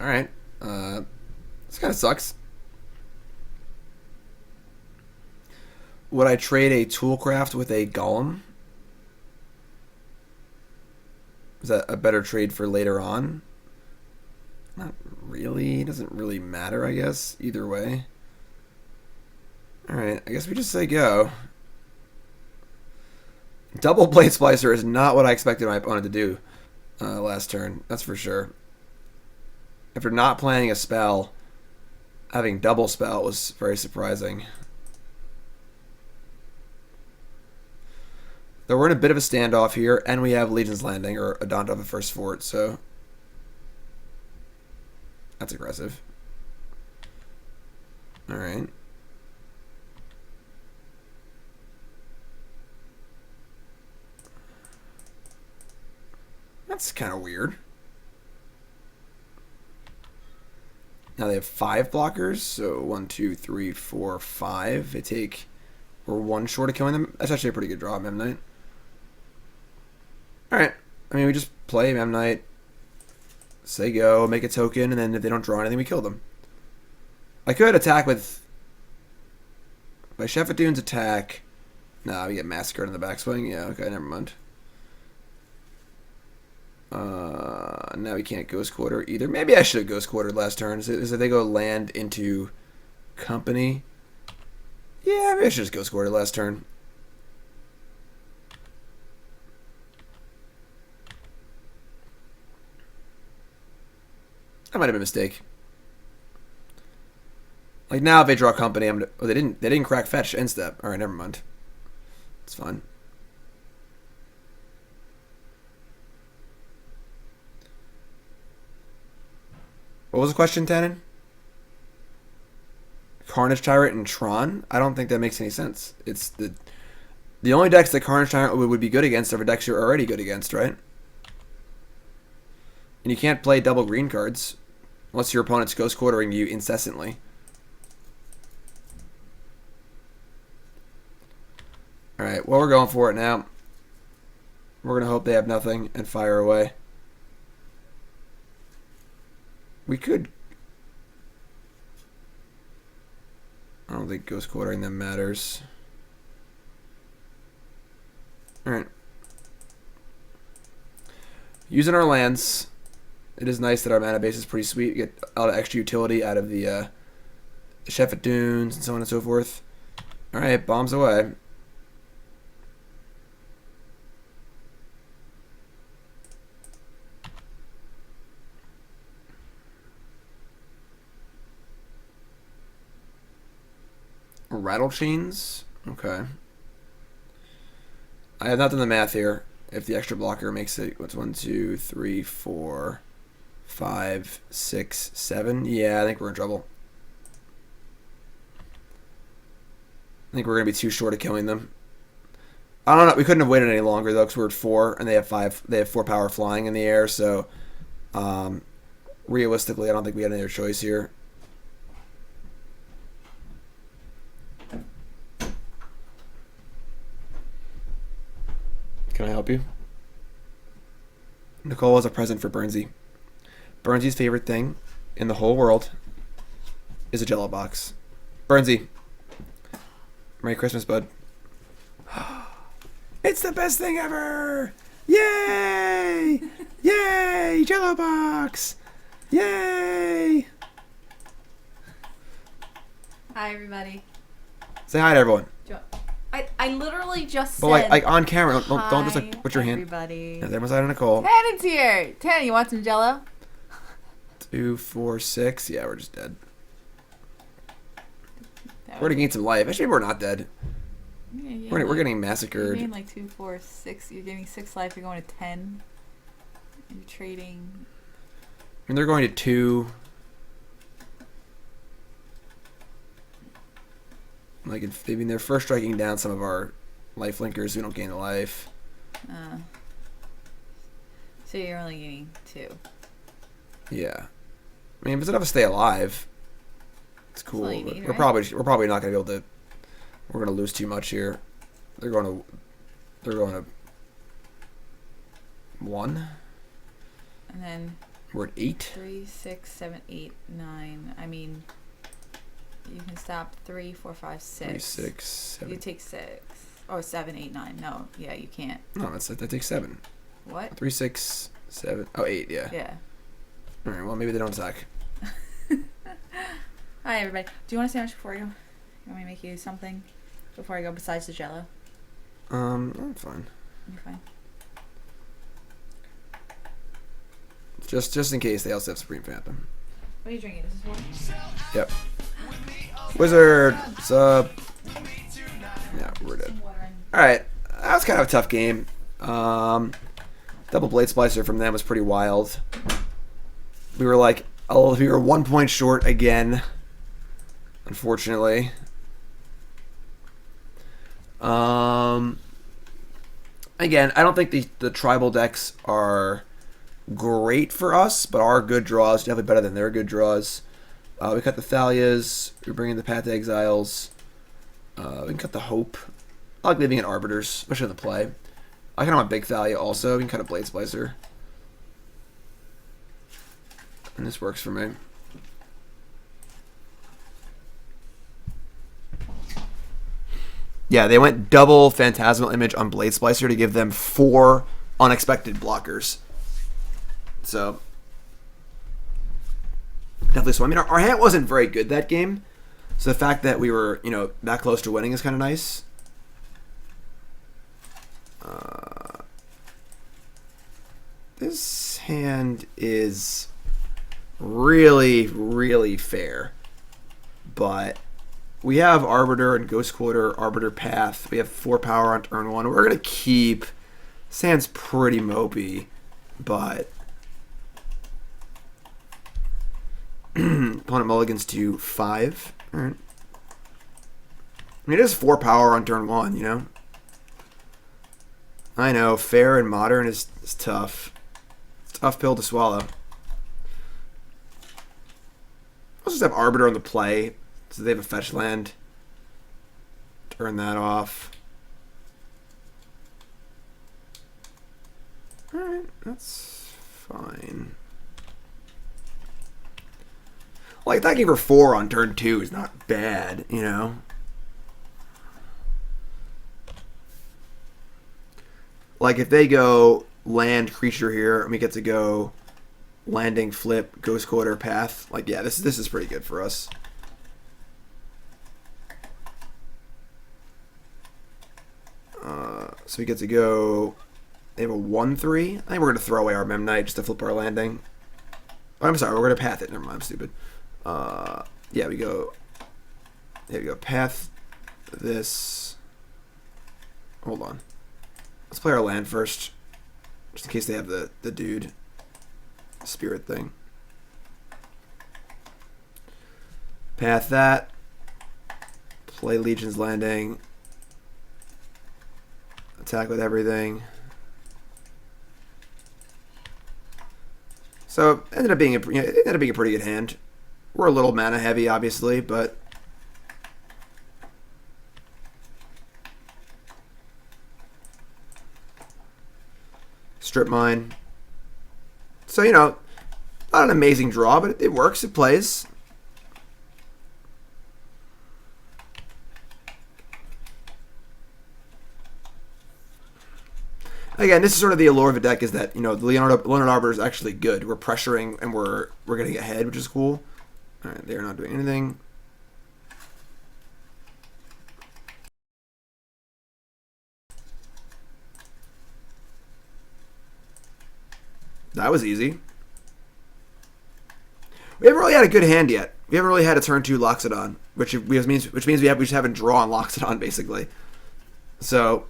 Alright. This kind of sucks. Would I trade a Toolcraft with a Golem? Is that a better trade for later on? Not really. It doesn't really matter, I guess. Either way. Alright, I guess we just say go. Double Blade Splicer is not what I expected my opponent to do last turn. That's for sure. After not playing a spell, having double spell was very surprising. Though we're in a bit of a standoff here, and we have Legion's Landing, or a Daunt of a First Fort, so that's aggressive. Alright. That's kind of weird. Now they have 5 blockers, so 1, 2, 3, 4, 5. They take... We're 1 short of killing them. That's actually a pretty good draw, Memnite. Alright. I mean, we just play Memnite, say go, make a token, and then if they don't draw anything, we kill them. I could attack with... By Shefet Dunes attack... Nah, we get Massacred in the backswing. Yeah, okay, never mind. Now we can't Ghost Quarter either. Maybe I should have Ghost Quartered last turn. So they go land into company. Yeah, maybe I should just Ghost Quarter last turn. That might have been a mistake. Like now, if they draw company, I'm. Oh, they didn't. They didn't crack fetch end step. All right, never mind. It's fine. What was the question, Tannen? Carnage Tyrant and Tron? I don't think that makes any sense. It's the only decks that Carnage Tyrant would be good against are decks you're already good against, right? And you can't play double green cards unless your opponent's Ghost Quartering you incessantly. Alright, well, we're going for it now. We're going to hope they have nothing and fire away. We could... I don't think Ghost Quartering them matters. Alright. Using our lands, it is nice that our mana base is pretty sweet. We get a lot of extra utility out of the Shefet Dunes and so on and so forth. Alright, bombs away. Rattle chains? Okay. I have not done the math here. If the extra blocker makes it, what's 1, 2, 3, 4, 5, 6, 7? Yeah, I think we're in trouble. I think we're going to be too short of killing them. I don't know. We couldn't have waited any longer, though, because we're at 4, and they have 5. They have 4 power flying in the air, so realistically, I don't think we had any other choice here. Can I help you? Nicole has a present for Burnsy. Burnsy's favorite thing in the whole world is a Jello box. Burnsy, Merry Christmas, bud. It's the best thing ever! Yay! Yay! Jello box! Yay! Hi, everybody. Say hi to everyone. I literally just but said... like on camera, don't just like put your hand. Everybody. Yeah, everyone's out of Nicole. Tannen's here. Tannen, you want some Jello? 2, 4, 6. Yeah, we're just dead. That We're gonna gain some life. Actually, we're not dead. Yeah, We're getting You massacred. gain like 2, 4, 6. You're getting 6 life. You're going to 10. You're trading. And they're going to 2. Like, they're first striking down some of our life linkers who don't gain a life. So you're only getting 2. Yeah. I mean, if it's enough to stay alive, it's cool. That's all you need, we're right? probably not gonna be able to. We're gonna lose too much here. They're going to 1. And then We're at 8. 3, 6, 7, 8, 9. I mean, you can stop 3, 4, 5, 6. 3, 6, 7. You take 6. Or 7, 8, 9. No, yeah, you can't. No, that takes 7. What? 3, 6, 7. Oh, 8. Yeah. Yeah. All right. Well, maybe they don't attack. Hi, everybody. Do you want a sandwich before I go? You want me to make you something before I go besides the Jello? I'm fine. You're fine. Just in case they also have Supreme Phantom. What are you drinking? This is water? Yep. Wizard, what's up? Yeah, we're dead. Alright, that was kind of a tough game. Double Blade Splicer from them was pretty wild. We were like, we were 1 point short again, unfortunately. Again, I don't think the tribal decks are great for us, but our good draws definitely better than their good draws. We cut the Thalias. We bring in the Path to Exiles. We can cut the Hope. I like leaving in Arbiters, especially in the play. I kind of want Big Thalia also. We can cut a Blade Splicer. And this works for me. Yeah, they went double Phantasmal Image on Blade Splicer to give them 4 unexpected blockers. So, definitely so. I mean, our hand wasn't very good that game. So the fact that we were, that close to winning is kind of nice. This hand is really, really fair. But we have Arbiter and Ghost Quarter, Arbiter Path. We have 4 power on turn 1. We're going to keep. This hand's pretty mopey, but opponent mulligans to 5. All right. I mean, it is 4 power on turn 1, I know, fair and modern is tough. It's a tough pill to swallow. Let's just have Arbiter on the play, so they have a fetch land. Turn that off. Alright, that's fine. Like, attacking for 4 on turn 2 is not bad, Like, if they go land creature here, and we get to go landing, flip, Ghost Quarter, Path. Like, yeah, this is pretty good for us. So we get to go. They have a 1/3. I think we're going to throw away our Memnite just to flip our landing. Oh, I'm sorry, we're going to path it. Never mind, I'm stupid. Yeah, we go. There we go. Path this. Hold on. Let's play our land first, just in case they have the dude spirit thing. Path that. Play Legion's Landing. Attack with everything. So it ended up being a pretty good hand. We're a little mana heavy, obviously, but strip mine. So not an amazing draw, but it works. It plays. Again, this is sort of the allure of a deck, is that the Leonin Arbiter is actually good. We're pressuring and we're getting ahead, which is cool. All right, they're not doing anything. That was easy. We haven't really had a good hand yet. We haven't really had a turn 2 Loxodon, which means we just haven't drawn Loxodon basically. So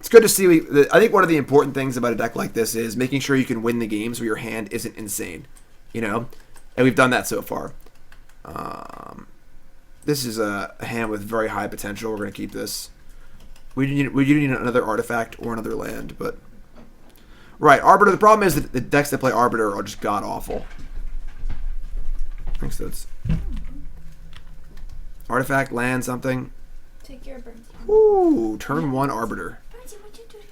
it's good to see. I think one of the important things about a deck like this is making sure you can win the games where your hand isn't insane, and we've done that so far. This is a hand with very high potential. We're going to keep this. We do need another artifact or another land, but right, Arbiter. The problem is that the decks that play Arbiter are just god awful. Thanks, that's artifact, land, something. Take your burn. Ooh, turn 1 Arbiter. What'd you do to your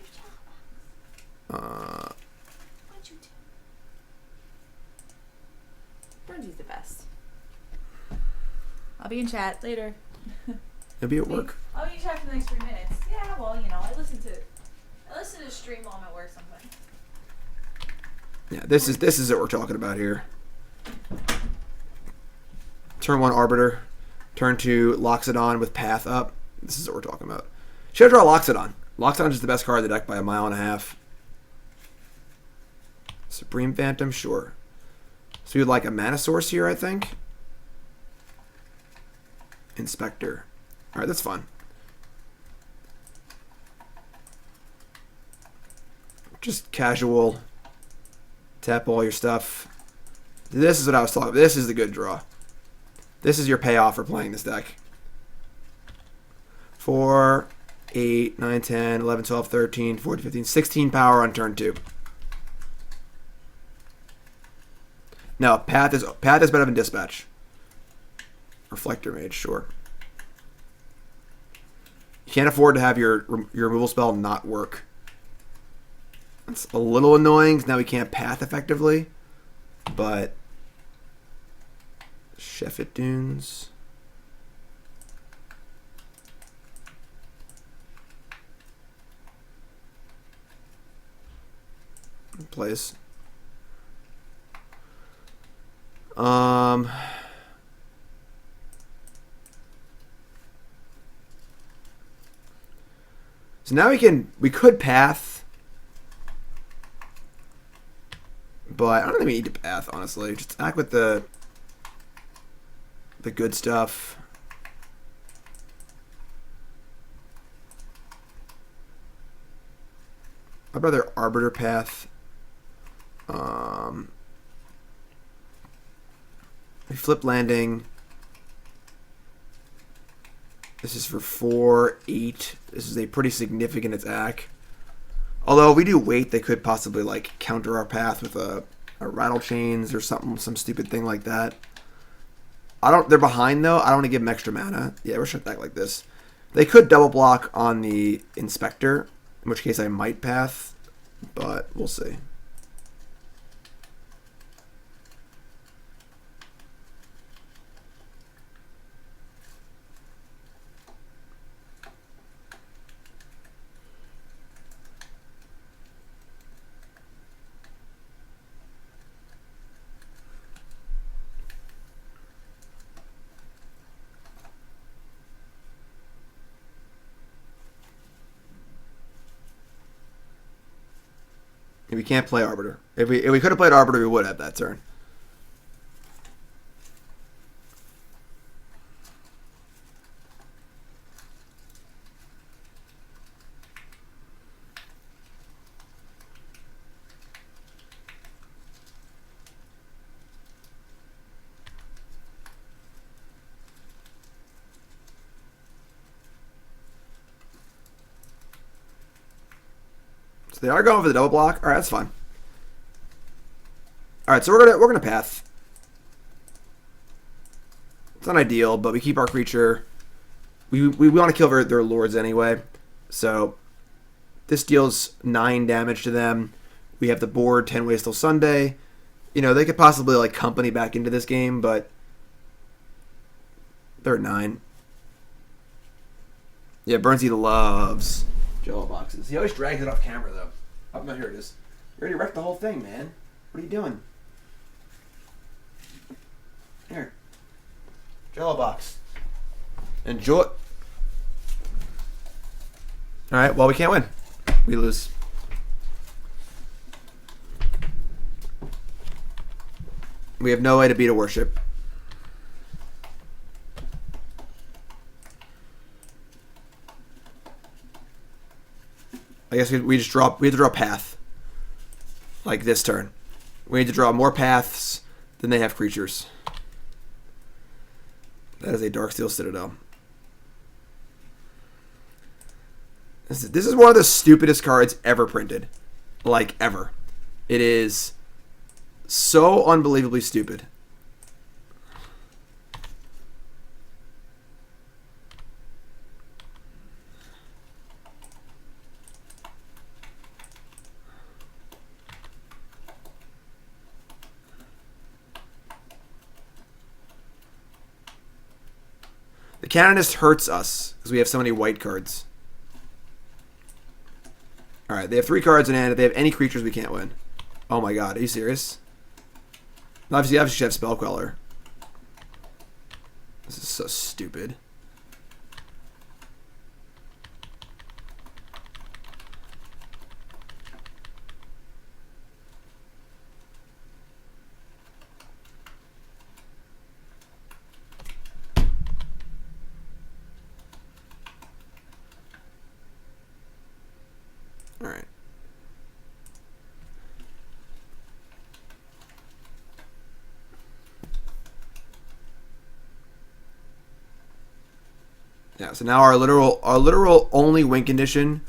job? What'd you do? Burnsy's the best. I'll be in chat later. It'll be at work. I'll be in chat for the next 3 minutes. Yeah, well, I listen to stream while I'm at work sometimes. Yeah, this is what we're talking about here. Turn 1 Arbiter. Turn 2 Loxodon with Path up. This is what we're talking about. Should I draw Loxodon? Loxodon is the best card of the deck by a mile and a half. Supreme Phantom, sure. So we would like a mana source here, I think. Inspector. Alright, that's fun. Just casual. Tap all your stuff. This is what I was talking about. This is the good draw. This is your payoff for playing this deck. 4, 8, 9, 10, 11, 12, 13, 14, 15, 16 power on turn 2. No, Path is better than Dispatch. Reflector Mage, sure. You can't afford to have your removal spell not work. That's a little annoying because now we can't Path effectively. But Shefet Dunes. Plays. So now we could path. But I don't think we need to path, honestly. Just act with the good stuff. I'd rather Arbiter path. We flip landing. This is for 4, 8. This is a pretty significant attack. Although if we do wait, they could possibly like counter our path with a rattle chains or something, some stupid thing like that. They're behind though. I don't want to give them extra mana. Yeah, we're shut back like this. They could double block on the Inspector, in which case I might path, but we'll see. We can't play Arbiter. If we could have played Arbiter, we would have that turn. They are going for the double block. All right, that's fine. All right, so we're gonna path. It's not ideal, but we keep our creature. We want to kill their lords anyway. So this deals 9 damage to them. We have the board 10 ways till Sunday. You know, they could possibly like company back into this game, but they're at 9. Yeah, Burnsy loves Jello boxes. He always drags it off camera, though. Oh, no, here it is. You already wrecked the whole thing, man. What are you doing? Here. Jello box. Enjoy. Alright, well, we can't win. We lose. We have no way to beat a worship. I guess we have to draw a path. Like this turn. We need to draw more paths than they have creatures. That is a Darksteel Citadel. This is one of the stupidest cards ever printed. Like, ever. It is so unbelievably stupid. The Canonist hurts us because we have so many white cards. Alright, they have 3 cards in hand. If they have any creatures, we can't win. Oh my god, are you serious? Obviously have Spell Queller. This is so stupid. Alright. Yeah, so now our literal only win condition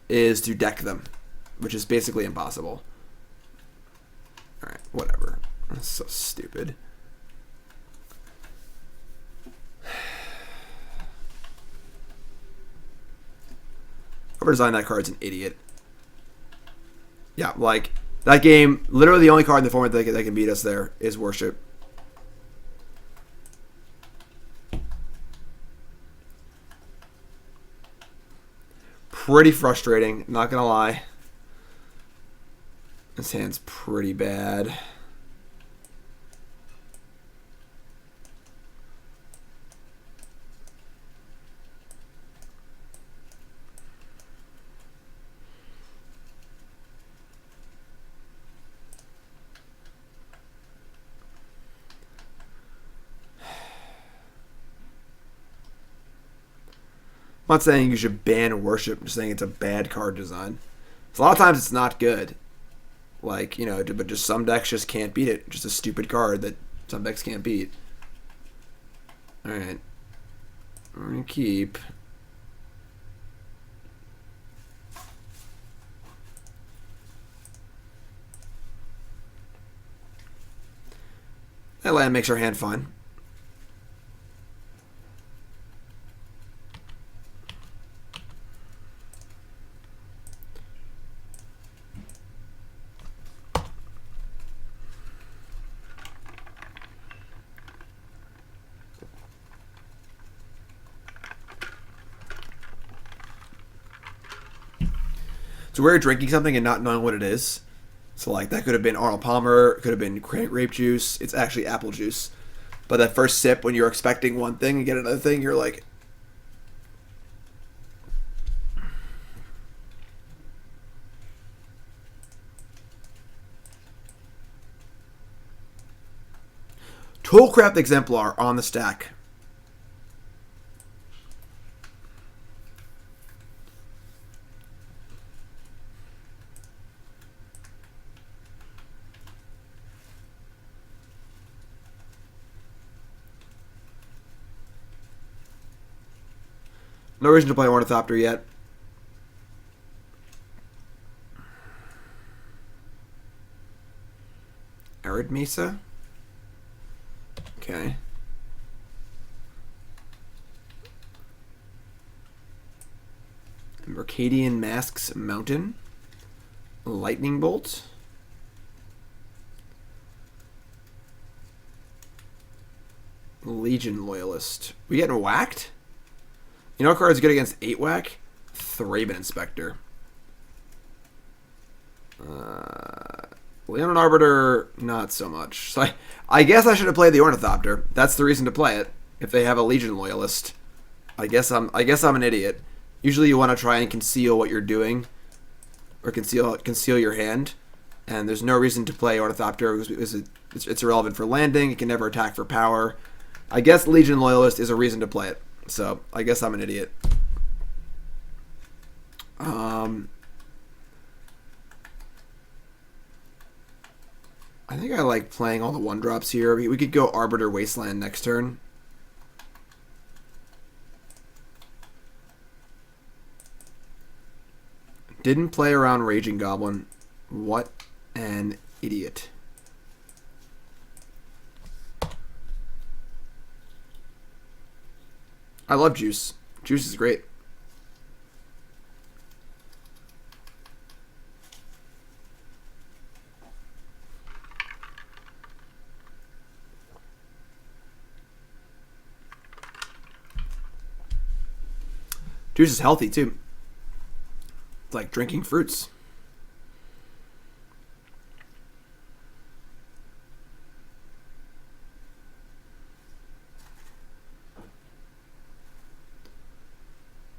is to deck them, which is basically impossible. Alright, whatever. That's so stupid. Whoever designed that card's an idiot. Yeah, like, that game, literally the only card in the format that can beat us there is Worship. Pretty frustrating, not gonna lie. This hand's pretty bad. not saying you should ban Worship. I'm just saying it's a bad card design. So a lot of times it's not good. Like, you know, but just some decks just can't beat it. Just a stupid card that some decks can't beat. Alright. We're going to keep. That land makes our hand fine. So we're drinking something and not knowing what it is. So like that could have been Arnold Palmer, it could have been grape juice. It's actually apple juice. But that first sip, when you're expecting one thing and get another thing, you're like, Toolcraft Exemplar on the stack. No reason to play Ornithopter yet. Arid Mesa? Okay. Mercadian Masks Mountain. Lightning Bolt. Legion Loyalist. We getting whacked? You know what card is good against 8 whack? Thraben Inspector. Leonin Arbiter, not so much. So I guess I should have played the Ornithopter. That's the reason to play it. If they have a Legion Loyalist, I guess I'm an idiot. Usually you want to try and conceal what you're doing, or conceal your hand. And there's no reason to play Ornithopter because it's irrelevant for landing. It can never attack for power. I guess Legion Loyalist is a reason to play it. So, I guess I'm an idiot. I think I like playing all the 1-drops here. We could go Arbiter Wasteland next turn. Didn't play around Raging Goblin. What an idiot. I love Juice. Juice is great. Juice is healthy too. It's like drinking fruits.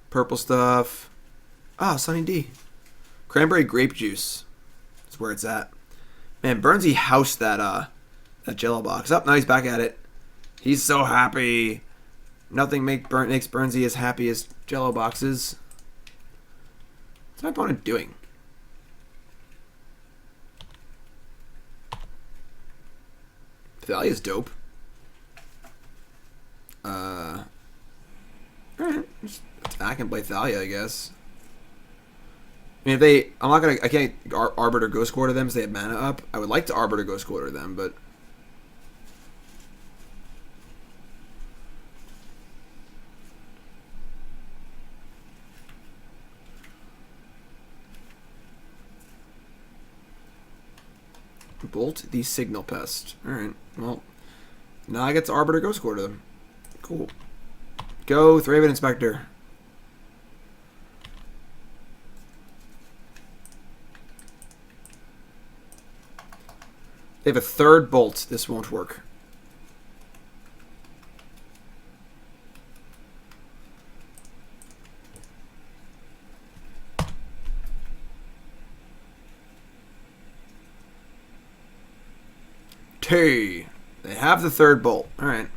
Purple stuff. Ah, Sunny D. Cranberry grape juice. That's where it's at. Man, Burnsy housed that Jello box. Up, now he's back at it. He's so happy. Nothing makes Burnsy as happy as Jello boxes. What's my opponent doing? Thalia's dope. Alright, just attack and play Thalia, I guess. I mean, if I can't Arbiter Ghost Quarter them because they have mana up. I would like to Arbiter Ghost Quarter them, but Bolt the Signal Pest. Alright, well, now I get to Arbiter Ghost Quarter them. Cool. Go, Thraben Inspector. They have a 3rd bolt. This won't work. They have the 3rd bolt. Alright.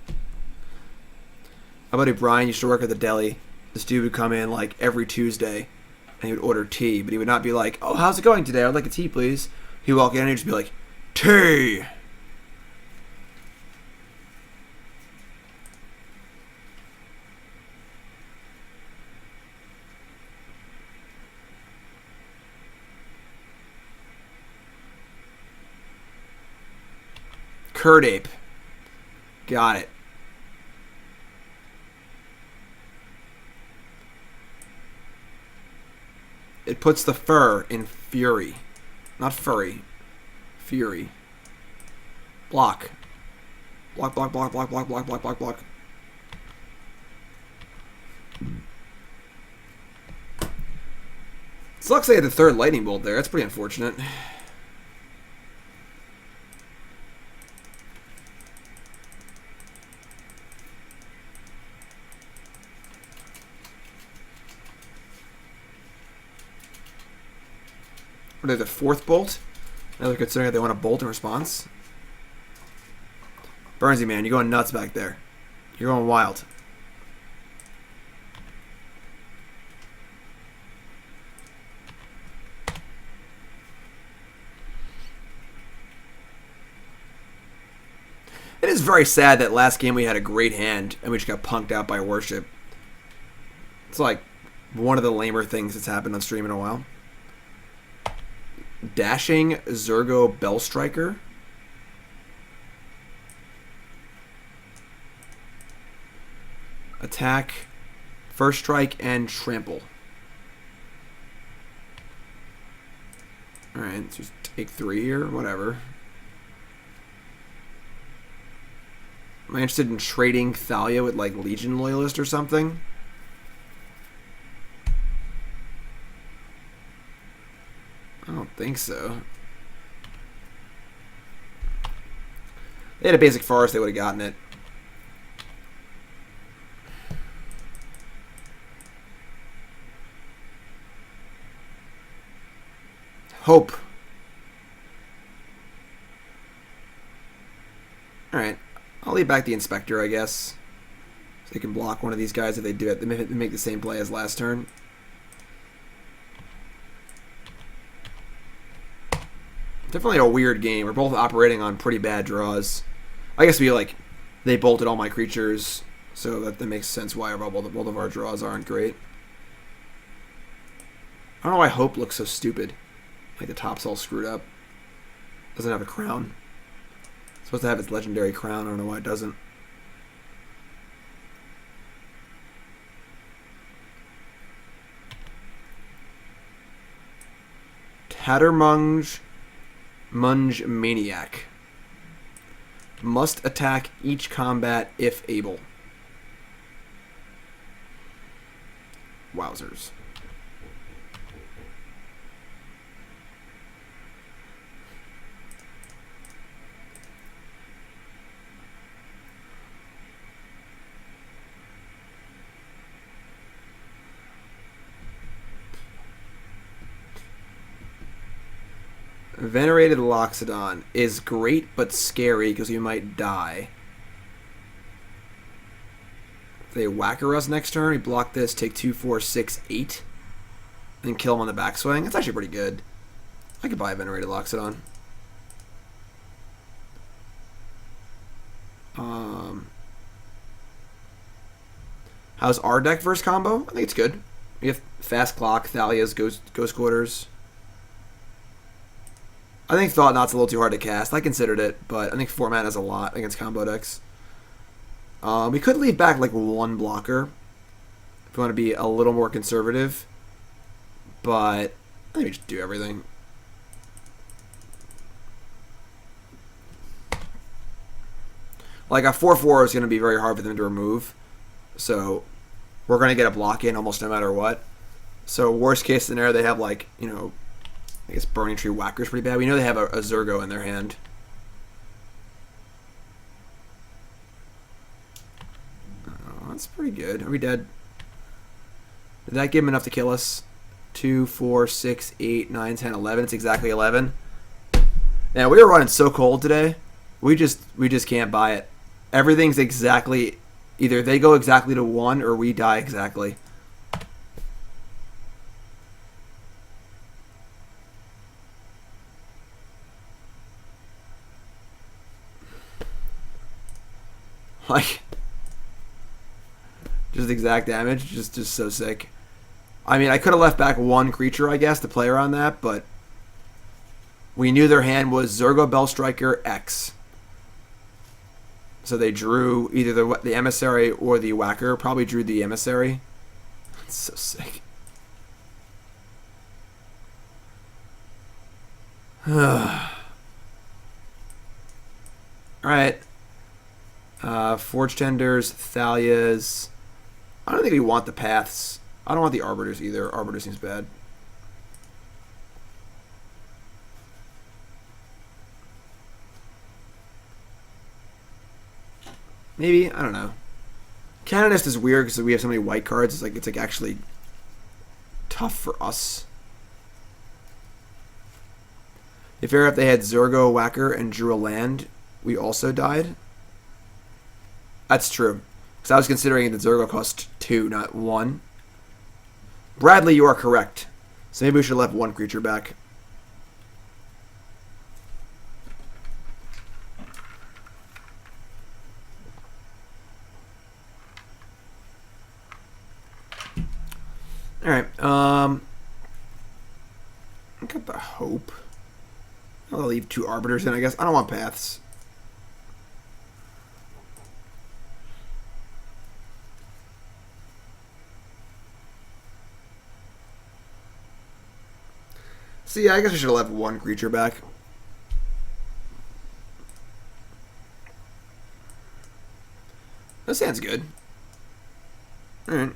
My buddy Brian used to work at the deli. This dude would come in like every Tuesday, and he would order tea, but he would not be like, "Oh, how's it going today? I'd like a tea, please." He'd walk in and he'd just be like, "Tea." Curd ape. Got it. It puts the fur in fury. Not furry. Fury. Block. Block, block, block, block, block, block, block, block, block. Sucks they had the third lightning bolt there. That's pretty unfortunate. Or they're the fourth bolt. Now they're considering they want a bolt in response. Burnsy, man, you're going nuts back there. You're going wild. It is very sad that last game we had a great hand and we just got punked out by worship. It's like one of the lamer things that's happened on stream in a while. Dashing Zergo Bellstriker. Attack, First Strike, and Trample. Alright, let's just take 3 here, whatever. Am I interested in trading Thalia with like Legion Loyalist or something? I don't think so. They had a basic forest, they would have gotten it. Hope. Alright. I'll leave back the Inspector, I guess. So they can block one of these guys if they do it. They make the same play as last turn. Definitely a weird game. We're both operating on pretty bad draws. I guess they bolted all my creatures, so that makes sense why both of our draws aren't great. I don't know why Hope looks so stupid. Like the top's all screwed up. Doesn't have a crown. It's supposed to have its legendary crown. I don't know why it doesn't. Tattermunge Munge Maniac. Must attack each combat if able. Wowzers. Venerated Loxodon is great but scary because you might die. If they whacker us next turn, we block this, take 2, 4, 6, 8, and then kill them on the backswing. That's actually pretty good. I could buy a Venerated Loxodon. How's our deck versus combo? I think it's good. We have Fast Clock, Thalia's Ghost Quarters. I think Thought Knot's a little too hard to cast. I considered it, but I think 4 mana is a lot against combo decks. We could leave back like 1 blocker if we want to be a little more conservative, but I think we just do everything. Like a 4/4 is going to be very hard for them to remove, so we're going to get a block in almost no matter what. So worst case scenario, they have like, you know, I guess Burning Tree Whacker's pretty bad. We know they have a Zergo in their hand. Oh, that's pretty good. Are we dead? Did that give him enough to kill us? 2, 4, 6, 8, 9, 10, 11. It's exactly 11. Now, we were running so cold today. We just can't buy it. Everything's exactly... Either they go exactly to 1 or we die exactly. Like, just exact damage. Just so sick. I mean, I could have left back one creature, I guess, to play around that, but we knew their hand was Zergo Bellstriker X. So they drew either the Emissary or the Whacker. Probably drew the Emissary. That's so sick. Alright. Forge-Tenders, Thalias. I don't think we want the Paths. I don't want the Arbiters either. Arbiter seems bad. Maybe, I don't know. Canonist is weird because we have so many white cards. It's like actually tough for us. If they had Zergo, Whacker, and drew a land, we also died. That's true. Because I was considering that Zergo cost 2, not 1. Bradley, you are correct. So maybe we should have left one creature back. Alright, I got the Hope. I'll leave 2 Arbiters in, I guess. I don't want Paths. See, I guess I should have left one creature back. That sounds good. Alright.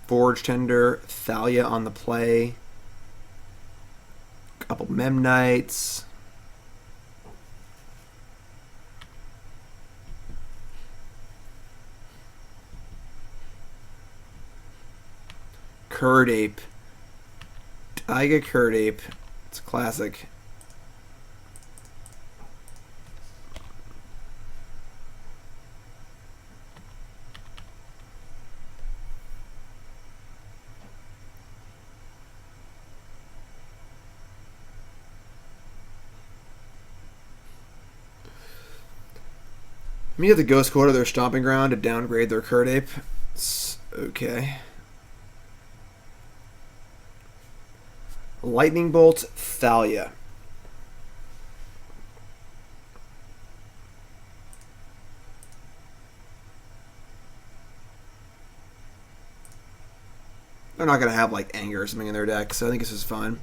Forge-Tender, Thalia on the play. A couple Memnites. Curd Ape. Taiga Curd Ape. It's a classic. Me have the Ghost Quarter their stomping ground to downgrade their Curd Ape. It's okay. Lightning Bolt, Thalia. They're not going to have like Anger or something in their deck, so I think this is fine.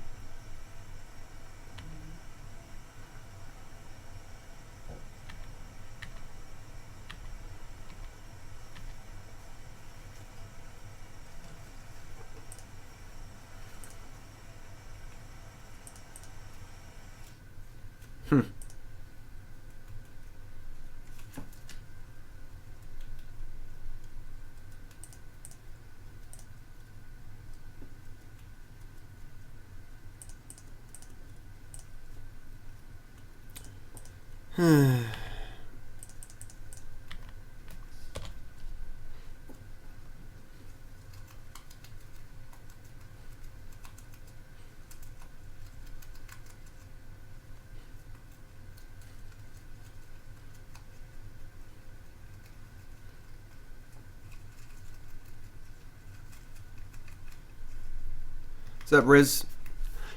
What's up, Riz?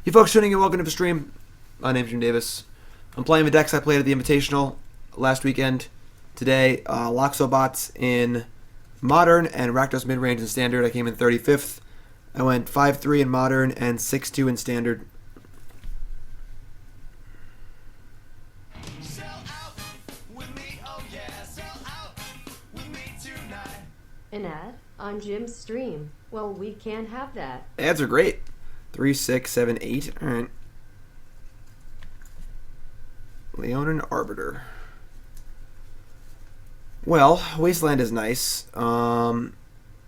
You folks tuning in, welcome to the stream. My name's Jim Davis. I'm playing the decks I played at the Invitational last weekend. Today, Loxobots in Modern and Rakdos Midrange in Standard. I came in 35th. I went 5-3 in Modern and 6-2 in Standard. An ad on Jim's stream. Well, we can't have that. Ads are great. 3, 6, 7, 8. All right. Leonin Arbiter. Well, Wasteland is nice. I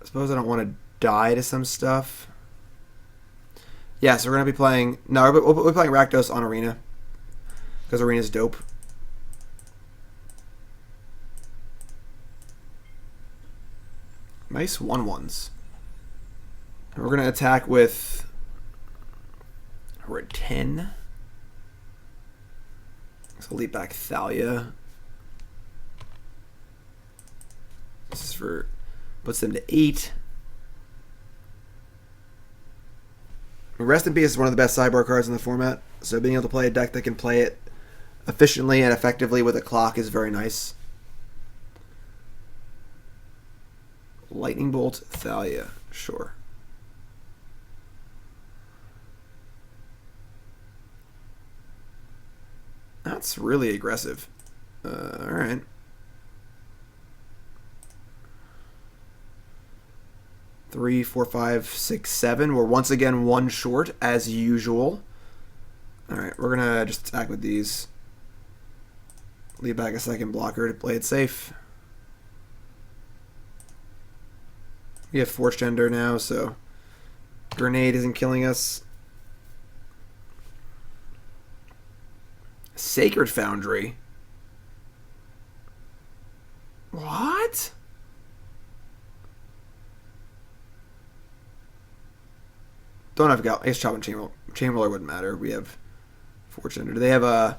suppose I don't want to die to some stuff. Yeah, so we're going to be playing... No, we'll be playing Rakdos on Arena. Because Arena's dope. Nice 1/1s. And we're going to attack with... We're at 10. So leap back Thalia. This is for... Puts them to 8. Rest in Peace is one of the best sideboard cards in the format. So being able to play a deck that can play it efficiently and effectively with a clock is very nice. Lightning Bolt, Thalia, sure. That's really aggressive. Alright. 3, 4, 5, 6, 7. We're once again 1 short, as usual. Alright, we're going to just attack with these. Leave back a second blocker to play it safe. We have Forge-Tender now, so Grenade isn't killing us. Sacred Foundry? What? Don't have got Ace Chop and Chamberlain wouldn't matter. We have Forge-Tender. Do they have a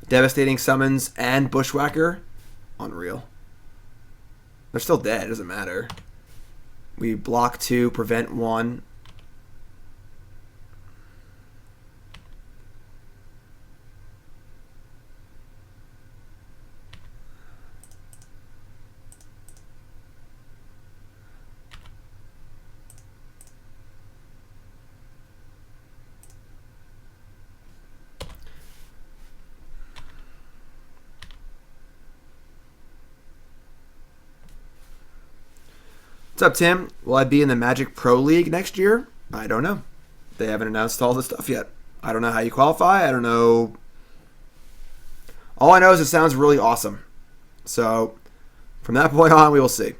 Devastating Summons and Bushwhacker? Unreal. They're still dead. It doesn't matter. We block 2, prevent 1. What's up, Tim? Will I be in the Magic Pro League next year? I don't know. They haven't announced all the stuff yet. I don't know how you qualify. I don't know. All I know is it sounds really awesome. So, from that point on, we will see.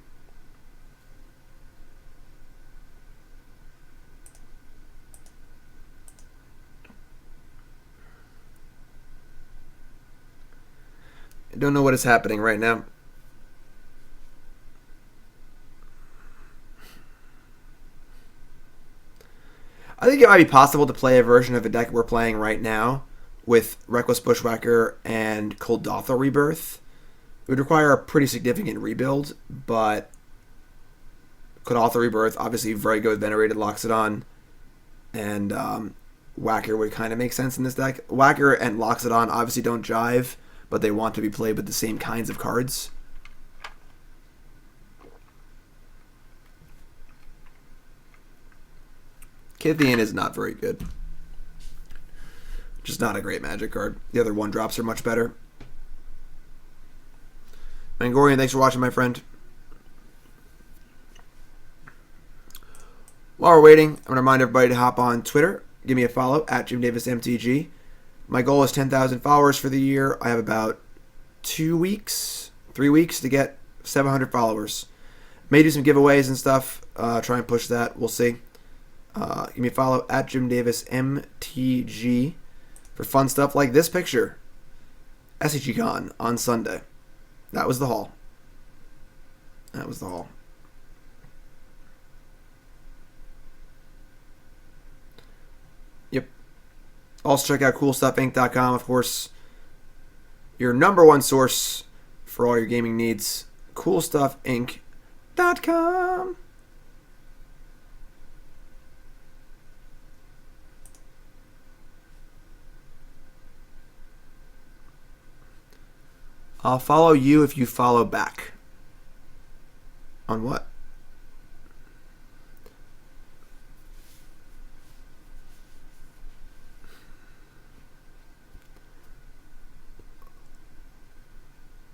I don't know what is happening right now. I think it might be possible to play a version of a deck we're playing right now with Reckless Bushwhacker and Kuldotha Rebirth. It would require a pretty significant rebuild, but Kuldotha Rebirth, obviously very good with Venerated Loxodon, and Whacker would kind of make sense in this deck. Whacker and Loxodon obviously don't jive, but they want to be played with the same kinds of cards. Gideon is not very good. Just not a great Magic card. The other 1-drops are much better. Mangorian, thanks for watching, my friend. While we're waiting, I'm going to remind everybody to hop on Twitter. Give me a follow, at JimDavisMTG. My goal is 10,000 followers for the year. I have about 3 weeks to get 700 followers. May do some giveaways and stuff. Try and push that. We'll see. Give me a follow at JimDavisMTG for fun stuff like this picture. SCGCON on Sunday. That was the haul. Yep. Also check out CoolStuffInc.com, of course. Your number one source for all your gaming needs. CoolStuffInc.com. I'll follow you if you follow back. On what?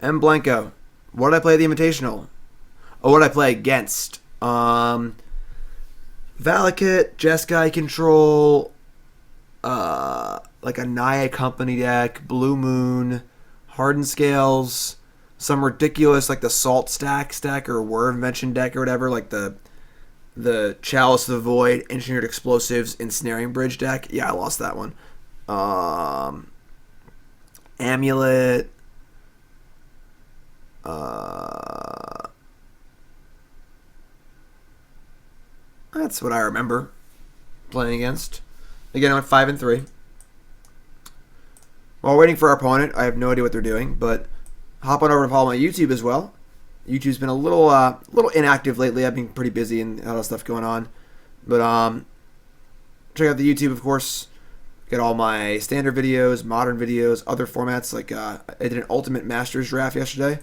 M. Blanco. What did I play at the Invitational? Oh, what did I play against? Valakut, Jeskai Control, like a Naya Company deck, Blue Moon, Hardened Scales, some ridiculous like the Salt Stack or Word Invention deck or whatever, like the Chalice of the Void, Engineered Explosives, Ensnaring Bridge deck. Yeah, I lost that one. Amulet. That's what I remember playing against. Again, I went 5-3. While waiting for our opponent, I have no idea what they're doing, but hop on over to follow my YouTube as well. YouTube's been a little inactive lately. I've been pretty busy and a lot of stuff going on. But check out the YouTube, of course. Get all my standard videos, modern videos, other formats. Like I did an Ultimate Masters draft yesterday.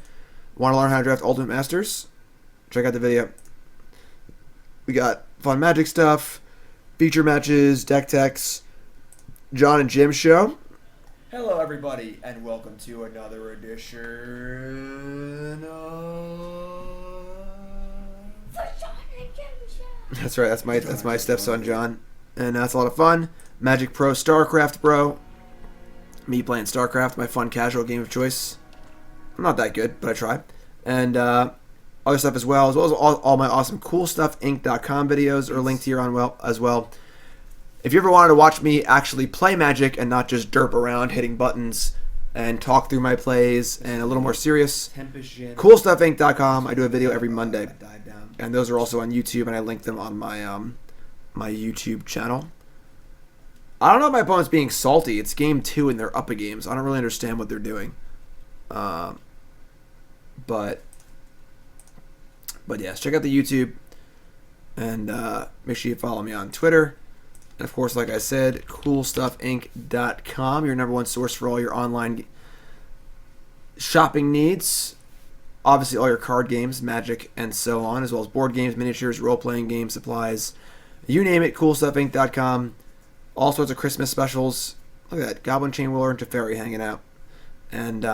Want to learn how to draft Ultimate Masters? Check out the video. We got fun Magic stuff, feature matches, deck techs, John and Jim show. Hello, everybody, and welcome to another edition of... That's right. That's my stepson, John, and that's a lot of fun. Magic Pro, StarCraft Bro. Me playing StarCraft, my fun casual game of choice. I'm not that good, but I try. And other stuff as well as all my awesome CoolStuffInc.com videos are linked here on as well. If you ever wanted to watch me actually play Magic and not just derp around hitting buttons and talk through my plays and a little more serious, CoolStuffInc.com. I do a video every Monday, and those are also on YouTube, and I link them on my my YouTube channel. I don't know if my opponent's being salty. It's game 2 and they're up a games. I don't really understand what they're doing. But yes, check out the YouTube, and make sure you follow me on Twitter. And of course, like I said, CoolStuffInc.com, your #1 source for all your online shopping needs. Obviously, all your card games, Magic, and so on, as well as board games, miniatures, role-playing games, supplies. You name it, CoolStuffInc.com. All sorts of Christmas specials. Look at that, Goblin Chain Whirler and Teferi hanging out. And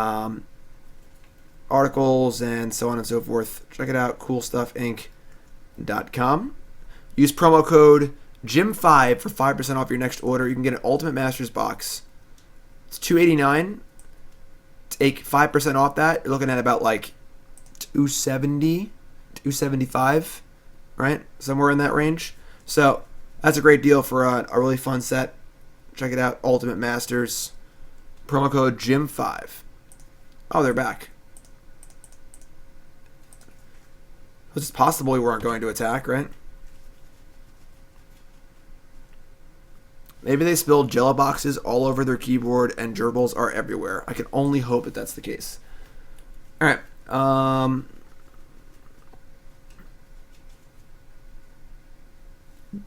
articles and so on and so forth. Check it out, CoolStuffInc.com. Use promo code Jim5 for 5% off your next order. You can get an Ultimate Masters box. It's $289. Take 5% off that. You're looking at about like $270, $275, right? Somewhere in that range. So that's a great deal for a really fun set. Check it out, Ultimate Masters. Promo code Jim5. Oh, they're back. It's possible we weren't going to attack, right? Maybe they spilled Jello boxes all over their keyboard and gerbils are everywhere. I can only hope that that's the case. Alright.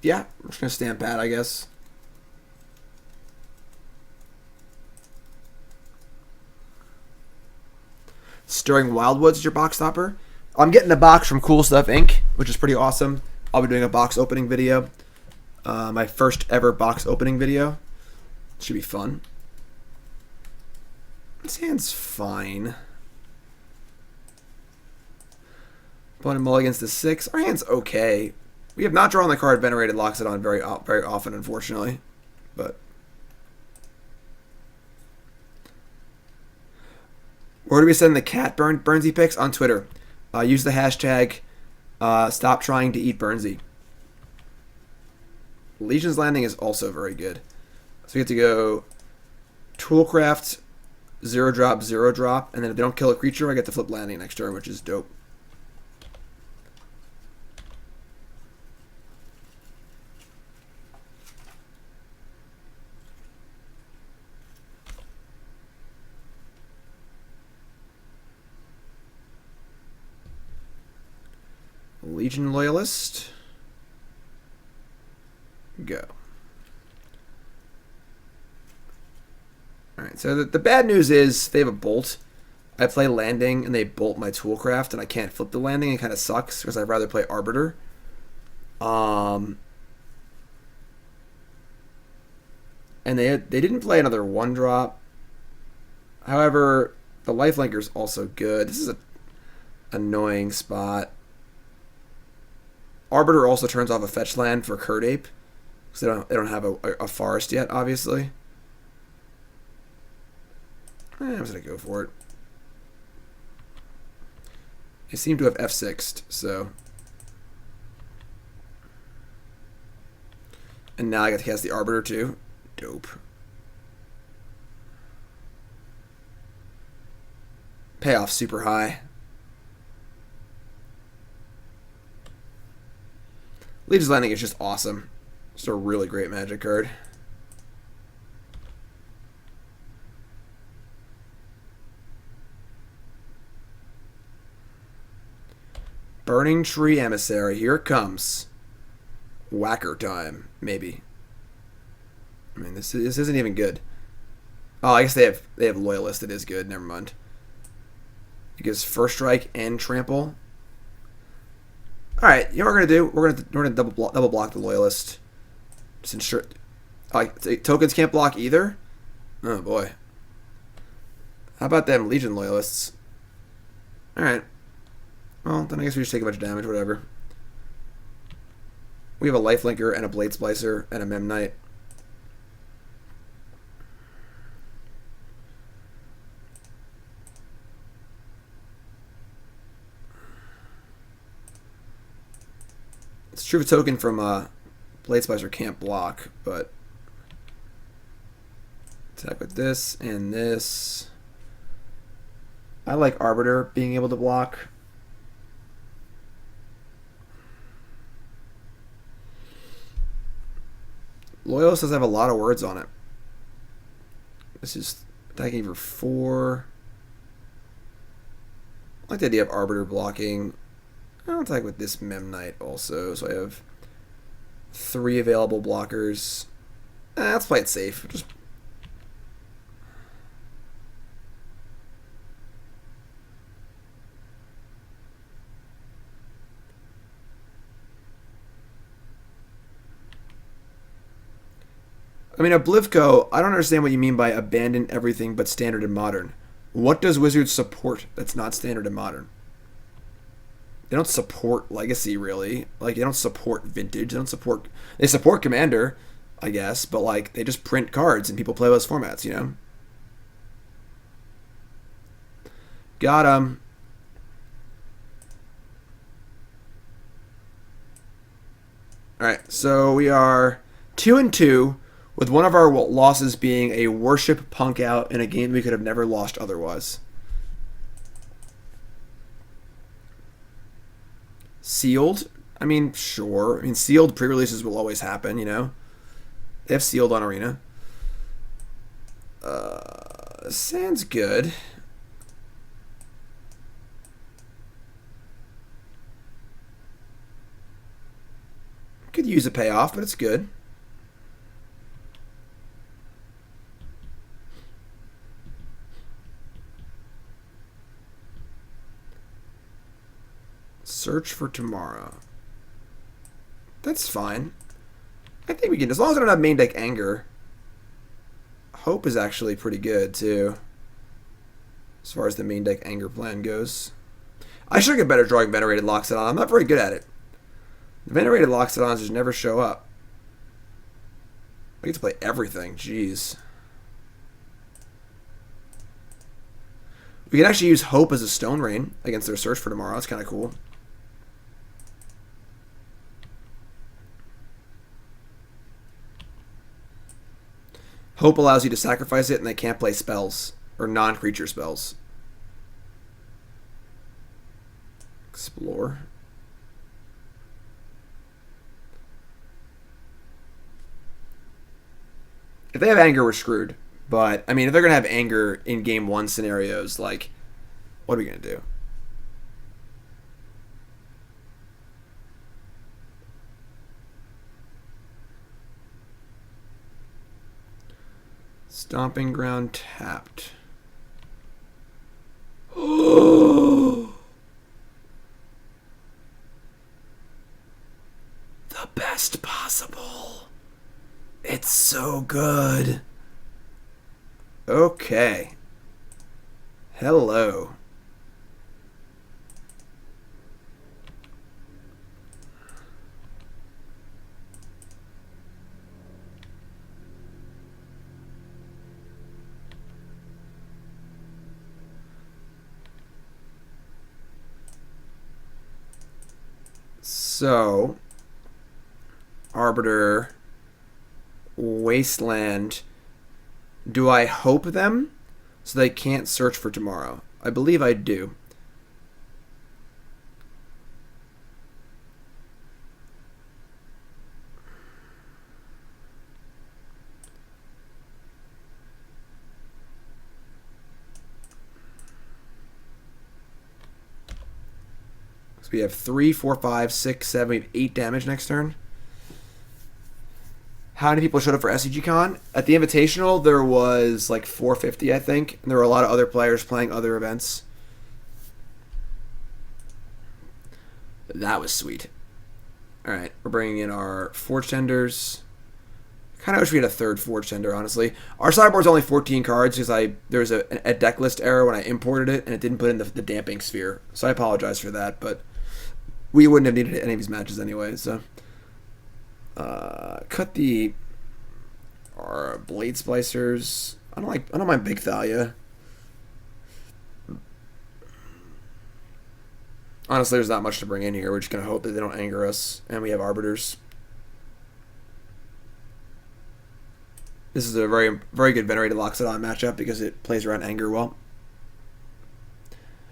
Yeah, I'm just going to stand pat, I guess. Stirring Wildwoods is your box stopper. I'm getting a box from Cool Stuff Inc., which is pretty awesome. I'll be doing a box opening video. My first ever box opening video. Should be fun. This hand's fine. Opponent mulligans to 6. Our hand's okay. We have not drawn the card Venerated Loxodon very often, unfortunately. But where do we send the cat Burnsy pics? On Twitter. Use the hashtag stop trying to eat Burnsy. Legion's Landing is also very good. So we get to go Toolcraft 0-drop, 0-drop, and then if they don't kill a creature, I get to flip landing next turn, which is dope. Legion Loyalist. Go. Alright, so the bad news is they have a bolt. I play landing and they bolt my Toolcraft and I can't flip the landing. It kind of sucks because I'd rather play Arbiter. And they didn't play another 1-drop. However, the Lifelinker's also good. This is an annoying spot. Arbiter also turns off a fetch land for Curd Ape. Because they don't have a forest yet, obviously. I'm just going to go for it. They seem to have F6'd, so. And now I get to cast the Arbiter too. Dope. Payoff super high. Legion's Landing is just awesome. Just a really great Magic card. Burning Tree Emissary. Here it comes. Whacker time, maybe. I mean, this isn't even good. Oh, I guess they have Loyalist. It is good. Never mind. It gives First Strike and Trample. All right, you know what we're gonna do? We're gonna double block the Loyalist. Just ensure. Tokens can't block either. Oh boy. How about them Legion Loyalists? All right. Well, then I guess we just take a bunch of damage. Whatever. We have a Lifelinker and a Blade Splicer and a Memnite. It's true, a token from Blade Splicer can't block, but attack with this and this. I like Arbiter being able to block. Loyalist does have a lot of words on it. This is attacking for 4. I like the idea of Arbiter blocking. I'll attack with this Memnite also, so I have 3 available blockers. Let's play it safe. Just I mean, Oblivko, I don't understand what you mean by abandon everything but standard and modern. What does Wizards support that's not standard and modern? They don't support Legacy, really. Like, they don't support Vintage. They don't support... They support Commander, I guess, but, like, they just print cards and people play those formats, you know? Got 'em. Alright, so we are 2-2, with one of our losses being a Worship Punk out in a game we could have never lost otherwise. Sealed? I mean, sure. I mean, sealed pre-releases will always happen, you know? They have sealed on Arena. Sounds good. Could use a payoff, but it's good. Search for tomorrow. That's fine. I think we can, as long as I don't have main deck Anger. Hope is actually pretty good too, as far as the main deck Anger plan goes. I should get better drawing Venerated Loxodon. I'm not very good at it. The Venerated Loxodons just never show up. I get to play everything. Jeez. We can actually use Hope as a Stone Rain against their Search for Tomorrow. That's kind of cool. Hope allows you to sacrifice it and they can't play spells or non-creature spells. Explore. If they have Anger, we're screwed. But, I mean, if they're going to have Anger in Game 1 scenarios, like, what are we going to do? Stomping Ground tapped. Oh! The best possible. It's so good. Okay. Hello. So, Arbiter, Wasteland. Do I hope them so they can't search for tomorrow? I believe I do. So we have 3, 4, 5, 6, 7, we have 8 damage next turn. How many people showed up for SCGCon? At the Invitational, there was like 450, I think. And there were a lot of other players playing other events. That was sweet. Alright, we're bringing in our Forge-Tenders. Kind of wish we had a third Forge-Tender, honestly. Our sideboard's only 14 cards because there was a deck list error when I imported it, and it didn't put in the damping sphere. So I apologize for that, but we wouldn't have needed any of these matches anyway, so... cut our Blade Splicers. I don't mind big Thalia. Honestly, there's not much to bring in here. We're just gonna hope that they don't anger us, and we have Arbiters. This is a very, very good Venerated Loxodon matchup because it plays around anger well.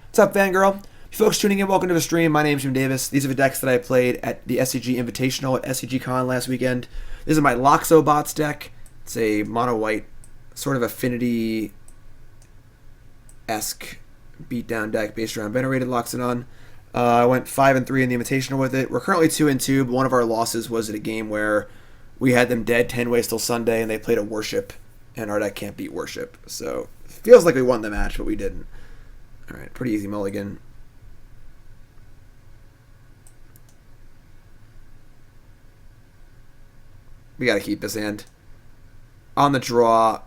What's up, Fangirl? You folks tuning in, welcome to the stream. My name's Jim Davis. These are the decks that I played at the SCG Invitational at SCGCon last weekend. This is my Loxobots deck. It's a mono-white, sort of affinity-esque beatdown deck based around Venerated Loxodon. I went 5-3 in the Invitational with it. We're currently 2-2, but one of our losses was at a game where we had them dead 10 ways till Sunday, and they played a Worship, and our deck can't beat Worship. So, it feels like we won the match, but we didn't. Alright, pretty easy mulligan. We gotta keep this hand. On the draw,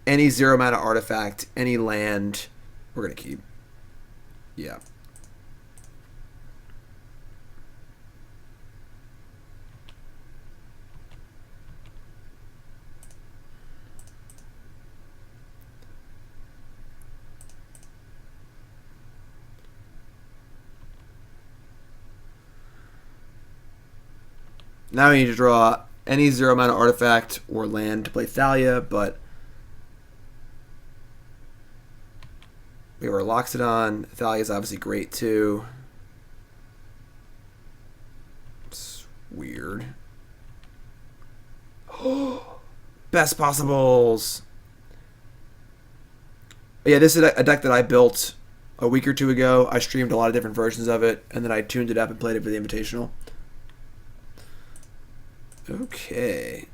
any 0 mana artifact, any land, we're gonna keep. Yeah. Now we need to draw any 0 mana artifact or land to play Thalia, but we have our Loxodon. Thalia is obviously great too. It's weird. Best possibles. Yeah, this is a deck that I built a week or two ago. I streamed a lot of different versions of it, and then I tuned it up and played it for the Invitational. Okay.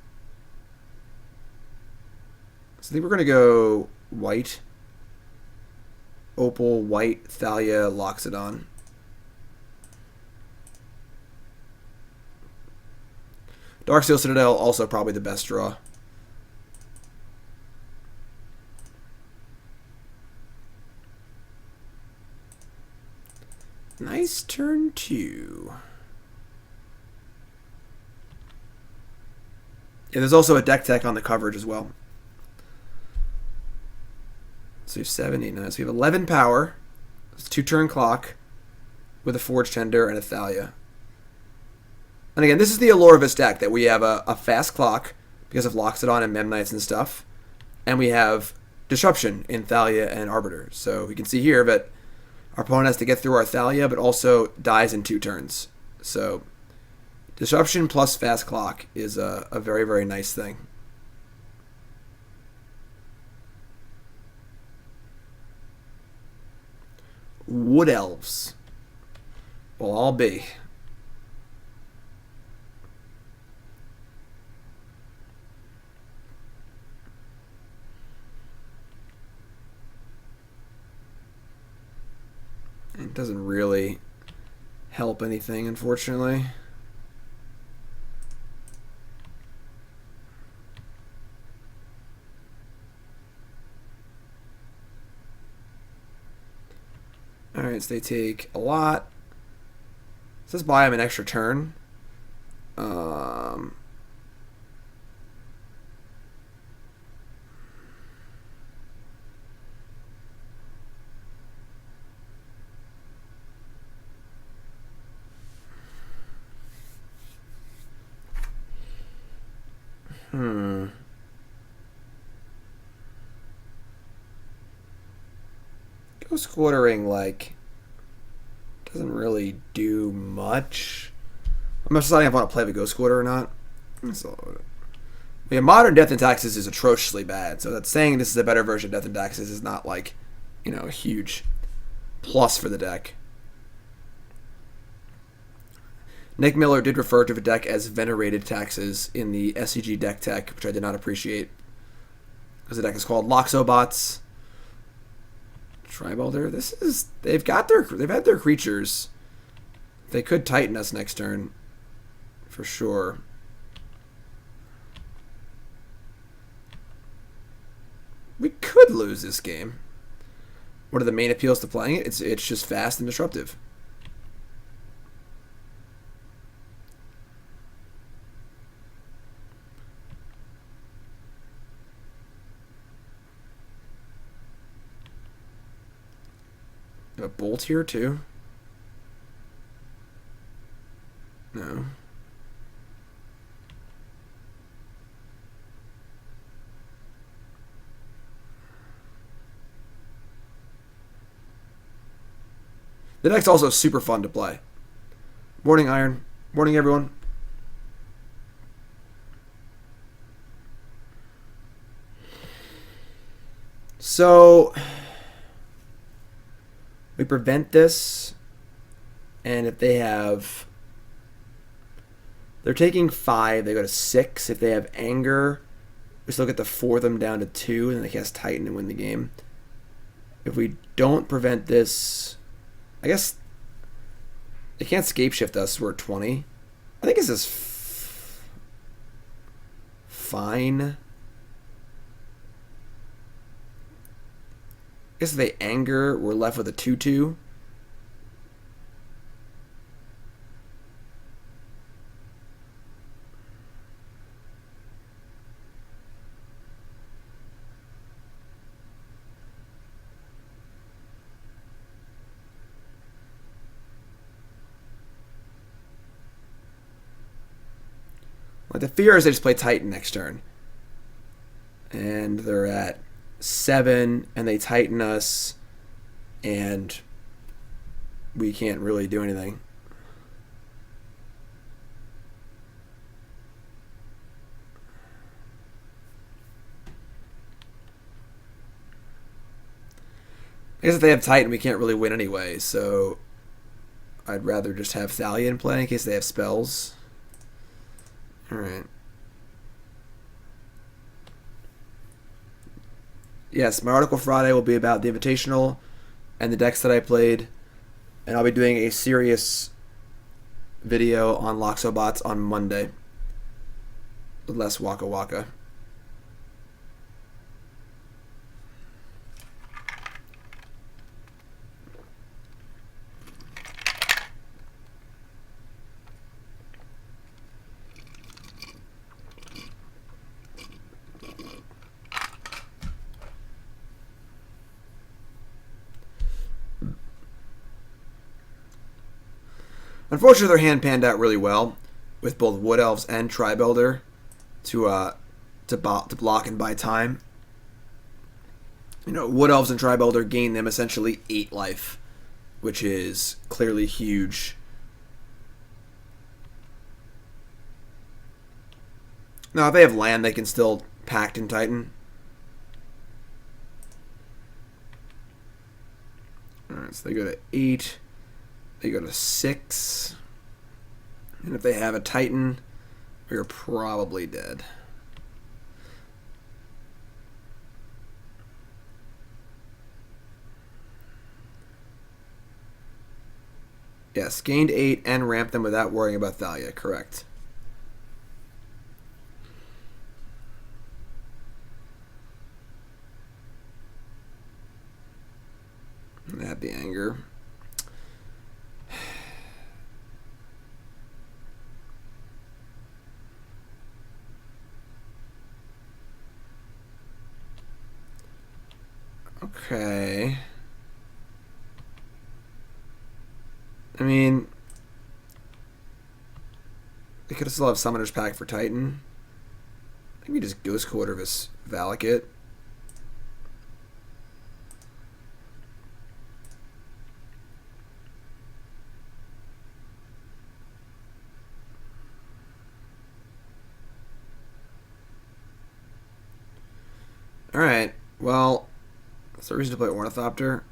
So I think we're going to go white. Opal, white, Thalia, Loxodon. Darksteel Citadel, also probably the best draw. Nice turn 2. Yeah, there's also a deck tech on the coverage as well. So we have 7, 8, 9. So we have 11 power. It's 2-turn clock with a Forge-Tender and a Thalia. And again, this is the allure of this deck, that we have a fast clock because of Loxodon and Memnites and stuff. And we have Disruption in Thalia and Arbiter. So we can see here that our opponent has to get through our Thalia, but also dies in 2 turns. So Disruption plus fast clock is a very, very nice thing. Wood Elves. Well, I'll be. It doesn't really help anything, unfortunately. Alright, so they take a lot. Does this buy them an extra turn? Ghost Quartering, like, doesn't really do much. I'm not deciding if I want to play the Ghost Quarter or not. So, yeah, Modern Death and Taxes is atrociously bad, so that's saying this is a better version of Death and Taxes is not, like, you know, a huge plus for the deck. Nick Miller did refer to the deck as Venerated Taxes in the SCG deck tech, which I did not appreciate. Because the deck is called Loxobots. Tribelder. They've had their creatures. They could Titan us next turn, for sure. We could lose this game. What are the main appeals to playing it? It's just fast and disruptive. A bolt here too? No. The deck's also super fun to play. Morning, Iron. Morning, everyone. So we prevent this, and if they have, they're taking 5, they go to 6. If they have Anger, we still get to 4 them down to 2, and then they cast Titan and win the game. If we don't prevent this, I guess they can't scape shift us. We're at 20. I think this is fine. I guess if they Anger, we're left with a 2/2. Like, the fear is they just play Titan next turn. And they're at 7, and they Titan us, and we can't really do anything. I guess if they have Titan, we can't really win anyway, so I'd rather just have Thalia in play in case they have spells. Alright. Yes, my article Friday will be about the Invitational and the decks that I played, and I'll be doing a serious video on Loxobots on Monday with less Waka Waka. Unfortunately, their hand panned out really well with both Wood Elves and Tribelder to block and buy time. You know, Wood Elves and Tribelder gain them essentially 8 life, which is clearly huge. Now, if they have land, they can still Pact and Titan. Alright, so they go to 8. They go to 6. And if they have a Titan, we're probably dead. Yes, gained 8 and ramped them without worrying about Thalia, correct. And they have the Anger. Okay. I mean, they could still have Summoner's Pack for Titan. Maybe just Ghost Quarter this Valakut. Alright, well, is there a reason to play Ornithopter?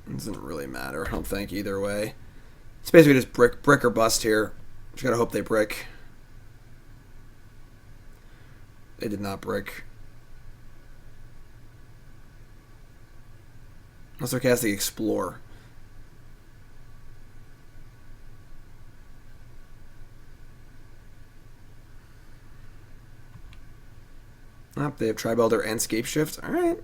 It doesn't really matter, I don't think, either way. It's basically just brick or bust here. Just gotta hope they brick. They did not brick. Unless they're casting Explore. Nope, they have Tribuilder and Scape Shift. Alright.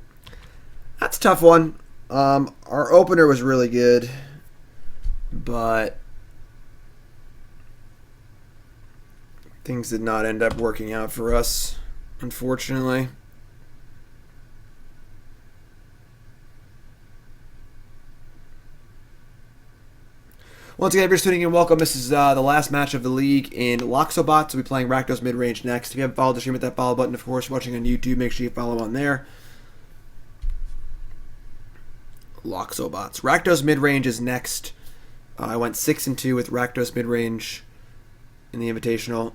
That's a tough one. Our opener was really good, but things did not end up working out for us, unfortunately. Once again, if you're just tuning in, welcome. This is the last match of the league in Loxobots. We'll be playing Rakdos Midrange next. If you haven't followed the stream, hit that follow button. Of course, watching on YouTube, make sure you follow on there. Loxobots. Rakdos Midrange is next. I went 6-2 with Rakdos Midrange in the Invitational.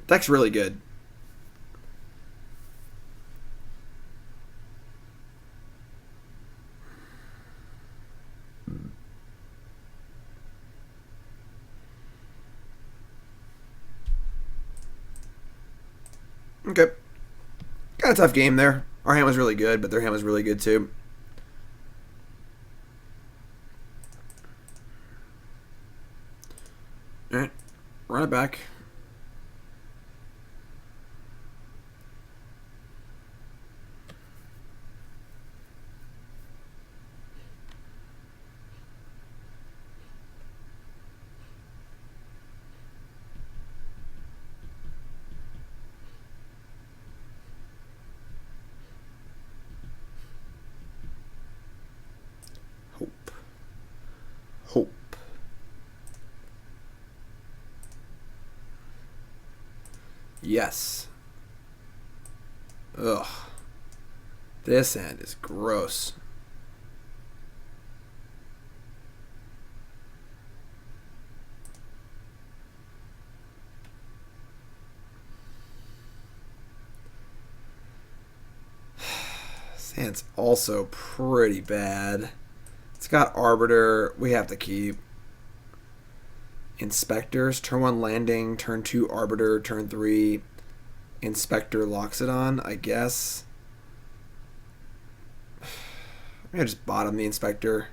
Deck's really good. Okay. Got a tough game there. Our hand was really good, but their hand was really good too. Alright. Run it back. Hope. Yes. Ugh. This hand is gross. This hand's also pretty bad. It's got Arbiter. We have to keep. Inspectors. Turn 1 Landing. Turn 2 Arbiter. Turn 3 Inspector Loxodon, I guess. Maybe I just bottom the Inspector.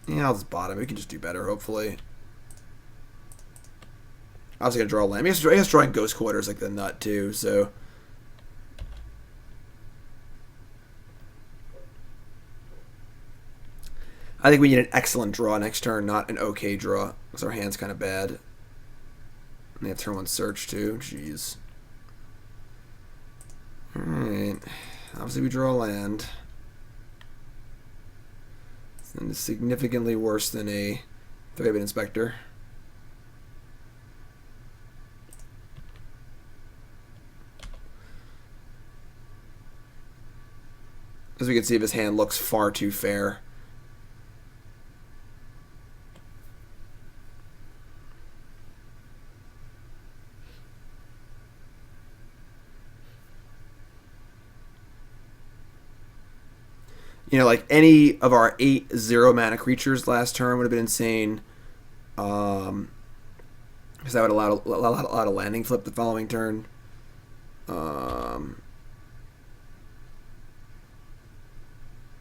Yeah, I'll just bottom. We can just do better, hopefully. I was going to draw a land. I guess drawing Ghost Quarters like the nut, too, so... I think we need an excellent draw next turn, not an okay draw, because our hand's kind of bad. And they have turn 1 Search, too. Jeez. Alright. Obviously, we draw a land. It's significantly worse than a Thraben Inspector. As we can see, his hand looks far too fair. You know, like any of our 8 0-mana creatures last turn would have been insane. Because that would allow a landing flip the following turn.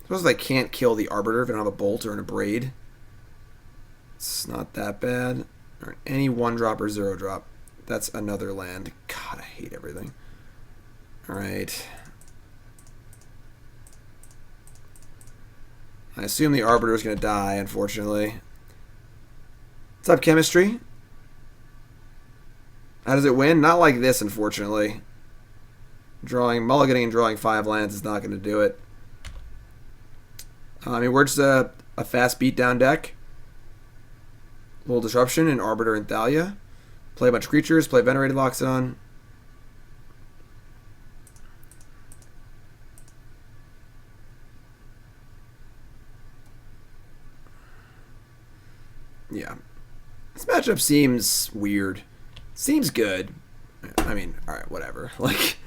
Suppose I can't kill the Arbiter if I don't have a Bolt or an Abrade. It's not that bad. Or any 1-drop or 0-drop. That's another land. God, I hate everything. Alright. I assume the Arbiter is going to die, unfortunately. What's up, Chemistry? How does it win? Not like this, unfortunately. Mulliganing and drawing 5 lands is not going to do it. I mean, we're just a fast beatdown deck. A little Disruption in Arbiter and Thalia. Play a bunch of creatures, play Venerated Loxodon. Yeah. This matchup seems weird. Seems good. I mean, alright, whatever. Like...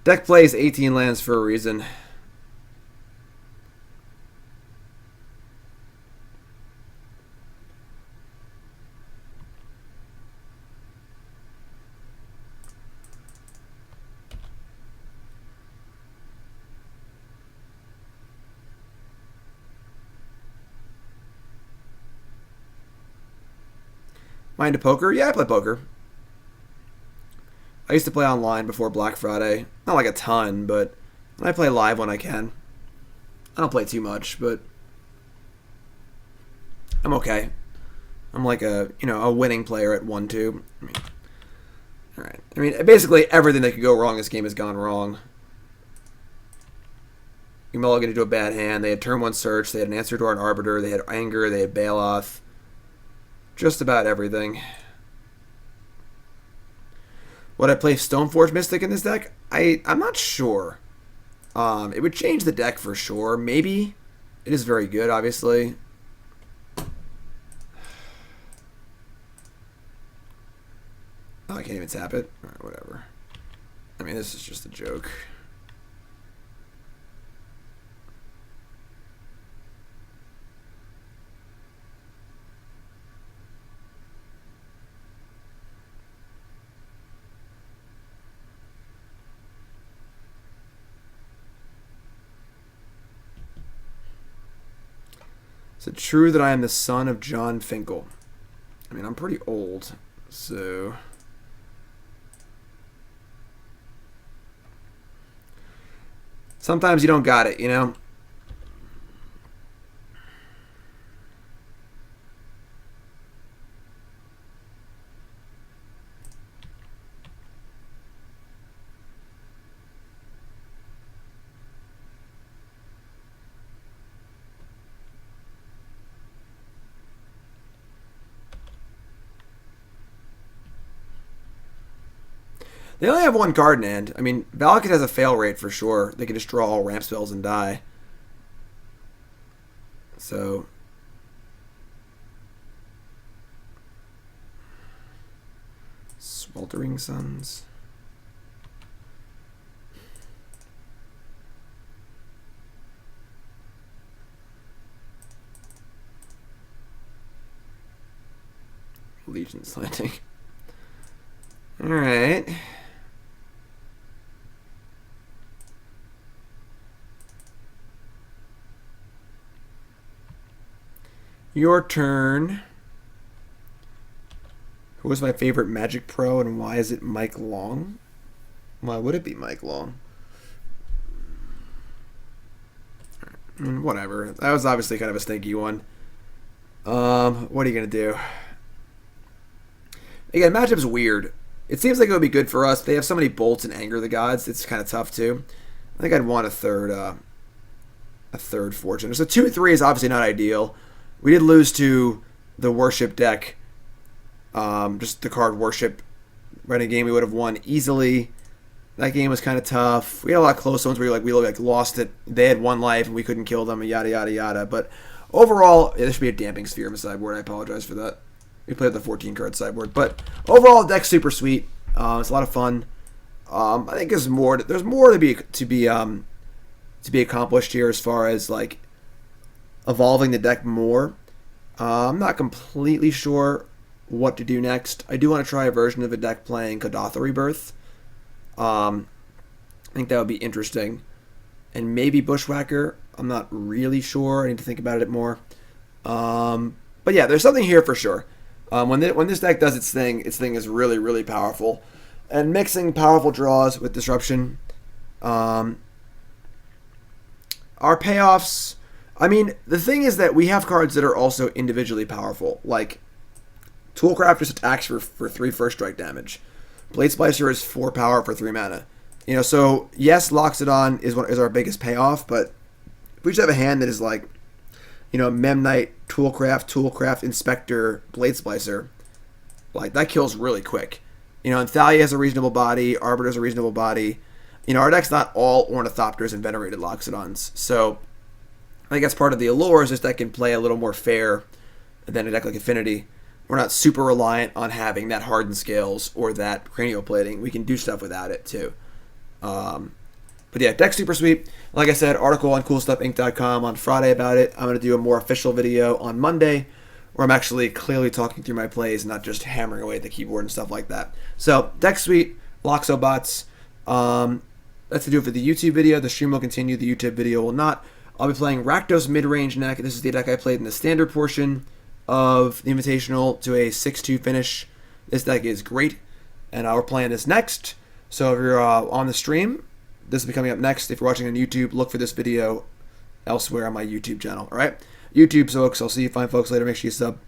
Deck plays 18 lands for a reason. Mind to poker? Yeah, I play poker. I used to play online before Black Friday. Not like a ton, but I play live when I can. I don't play too much, but I'm okay. I'm like a winning player at 1-2. All right. I mean, basically everything that could go wrong this game has gone wrong. You mulligan into a bad hand. They had turn 1 search. They had an answer to an arbiter. They had anger. They had Bailoff. Just about everything. Would I play Stoneforge Mystic in this deck? I'm not sure. It would change the deck for sure. Maybe. It is very good, obviously. Oh, I can't even tap it. All right, whatever. I mean, this is just a joke. Is it true that I am the son of John Finkel? I mean, I'm pretty old, so... Sometimes you don't got it, you know? They only have one card in hand. I mean, Valakut has a fail rate for sure. They can just draw all ramp spells and die. So... Sweltering Suns. Legion Slanting. Alright. Your turn. Who was my favorite Magic Pro and why is it Mike Long? Why would it be Mike Long? I mean, whatever. That was obviously kind of a stinky one. What are you going to do? Again, matchup's weird. It seems like it would be good for us. They have so many bolts and anger the gods. It's kind of tough too. I think I'd want a third fortune. So 2-3 is obviously not ideal. We did lose to the worship deck. Just the card worship. Right in a game we would have won easily. That game was kind of tough. We had a lot of close ones where we lost it. They had 1 life and we couldn't kill them and yada yada yada. But overall, there should be a damping sphere in the sideboard. I apologize for that. We played the 14 card sideboard, but overall, the deck's super sweet. It's a lot of fun. I think there's more to be accomplished here as far as like evolving the deck more. I'm not completely sure what to do next. I do want to try a version of a deck playing Cathar Rebirth. I think that would be interesting, and maybe Bushwhacker. I'm not really sure. I need to think about it more. But yeah, there's something here for sure. When this deck does its thing is really, really powerful. And mixing powerful draws with disruption. Our payoffs... I mean, the thing is that we have cards that are also individually powerful. Like, Toolcraft just attacks for 3 first strike damage. Blade Splicer is 4 power for 3 mana. You know, so yes, Loxodon is our biggest payoff, but if we just have a hand that is like, you know, Memnite, Toolcraft Inspector, Blade Splicer, like that kills really quick. You know, and Thalia has a reasonable body, Arbiter's a reasonable body. You know, our deck's not all Ornithopters and Venerated Loxodons. So I think that's part of the allure is this deck can play a little more fair than a deck like Affinity. We're not super reliant on having that hardened scales or that cranial plating. We can do stuff without it too. But yeah, deck's super sweet. Like I said, article on CoolStuffInc.com on Friday about it. I'm going to do a more official video on Monday where I'm actually clearly talking through my plays, not just hammering away at the keyboard and stuff like that. So, deck sweet, Loxobots. That's to do it for the YouTube video. The stream will continue. The YouTube video will not. I'll be playing Rakdos Midrange next. This is the deck I played in the standard portion of the Invitational to a 6-2 finish. This deck is great, and we're playing this next. So if you're on the stream, this will be coming up next. If you're watching on YouTube, look for this video elsewhere on my YouTube channel. All right? YouTube folks, I'll see you fine folks later. Make sure you sub.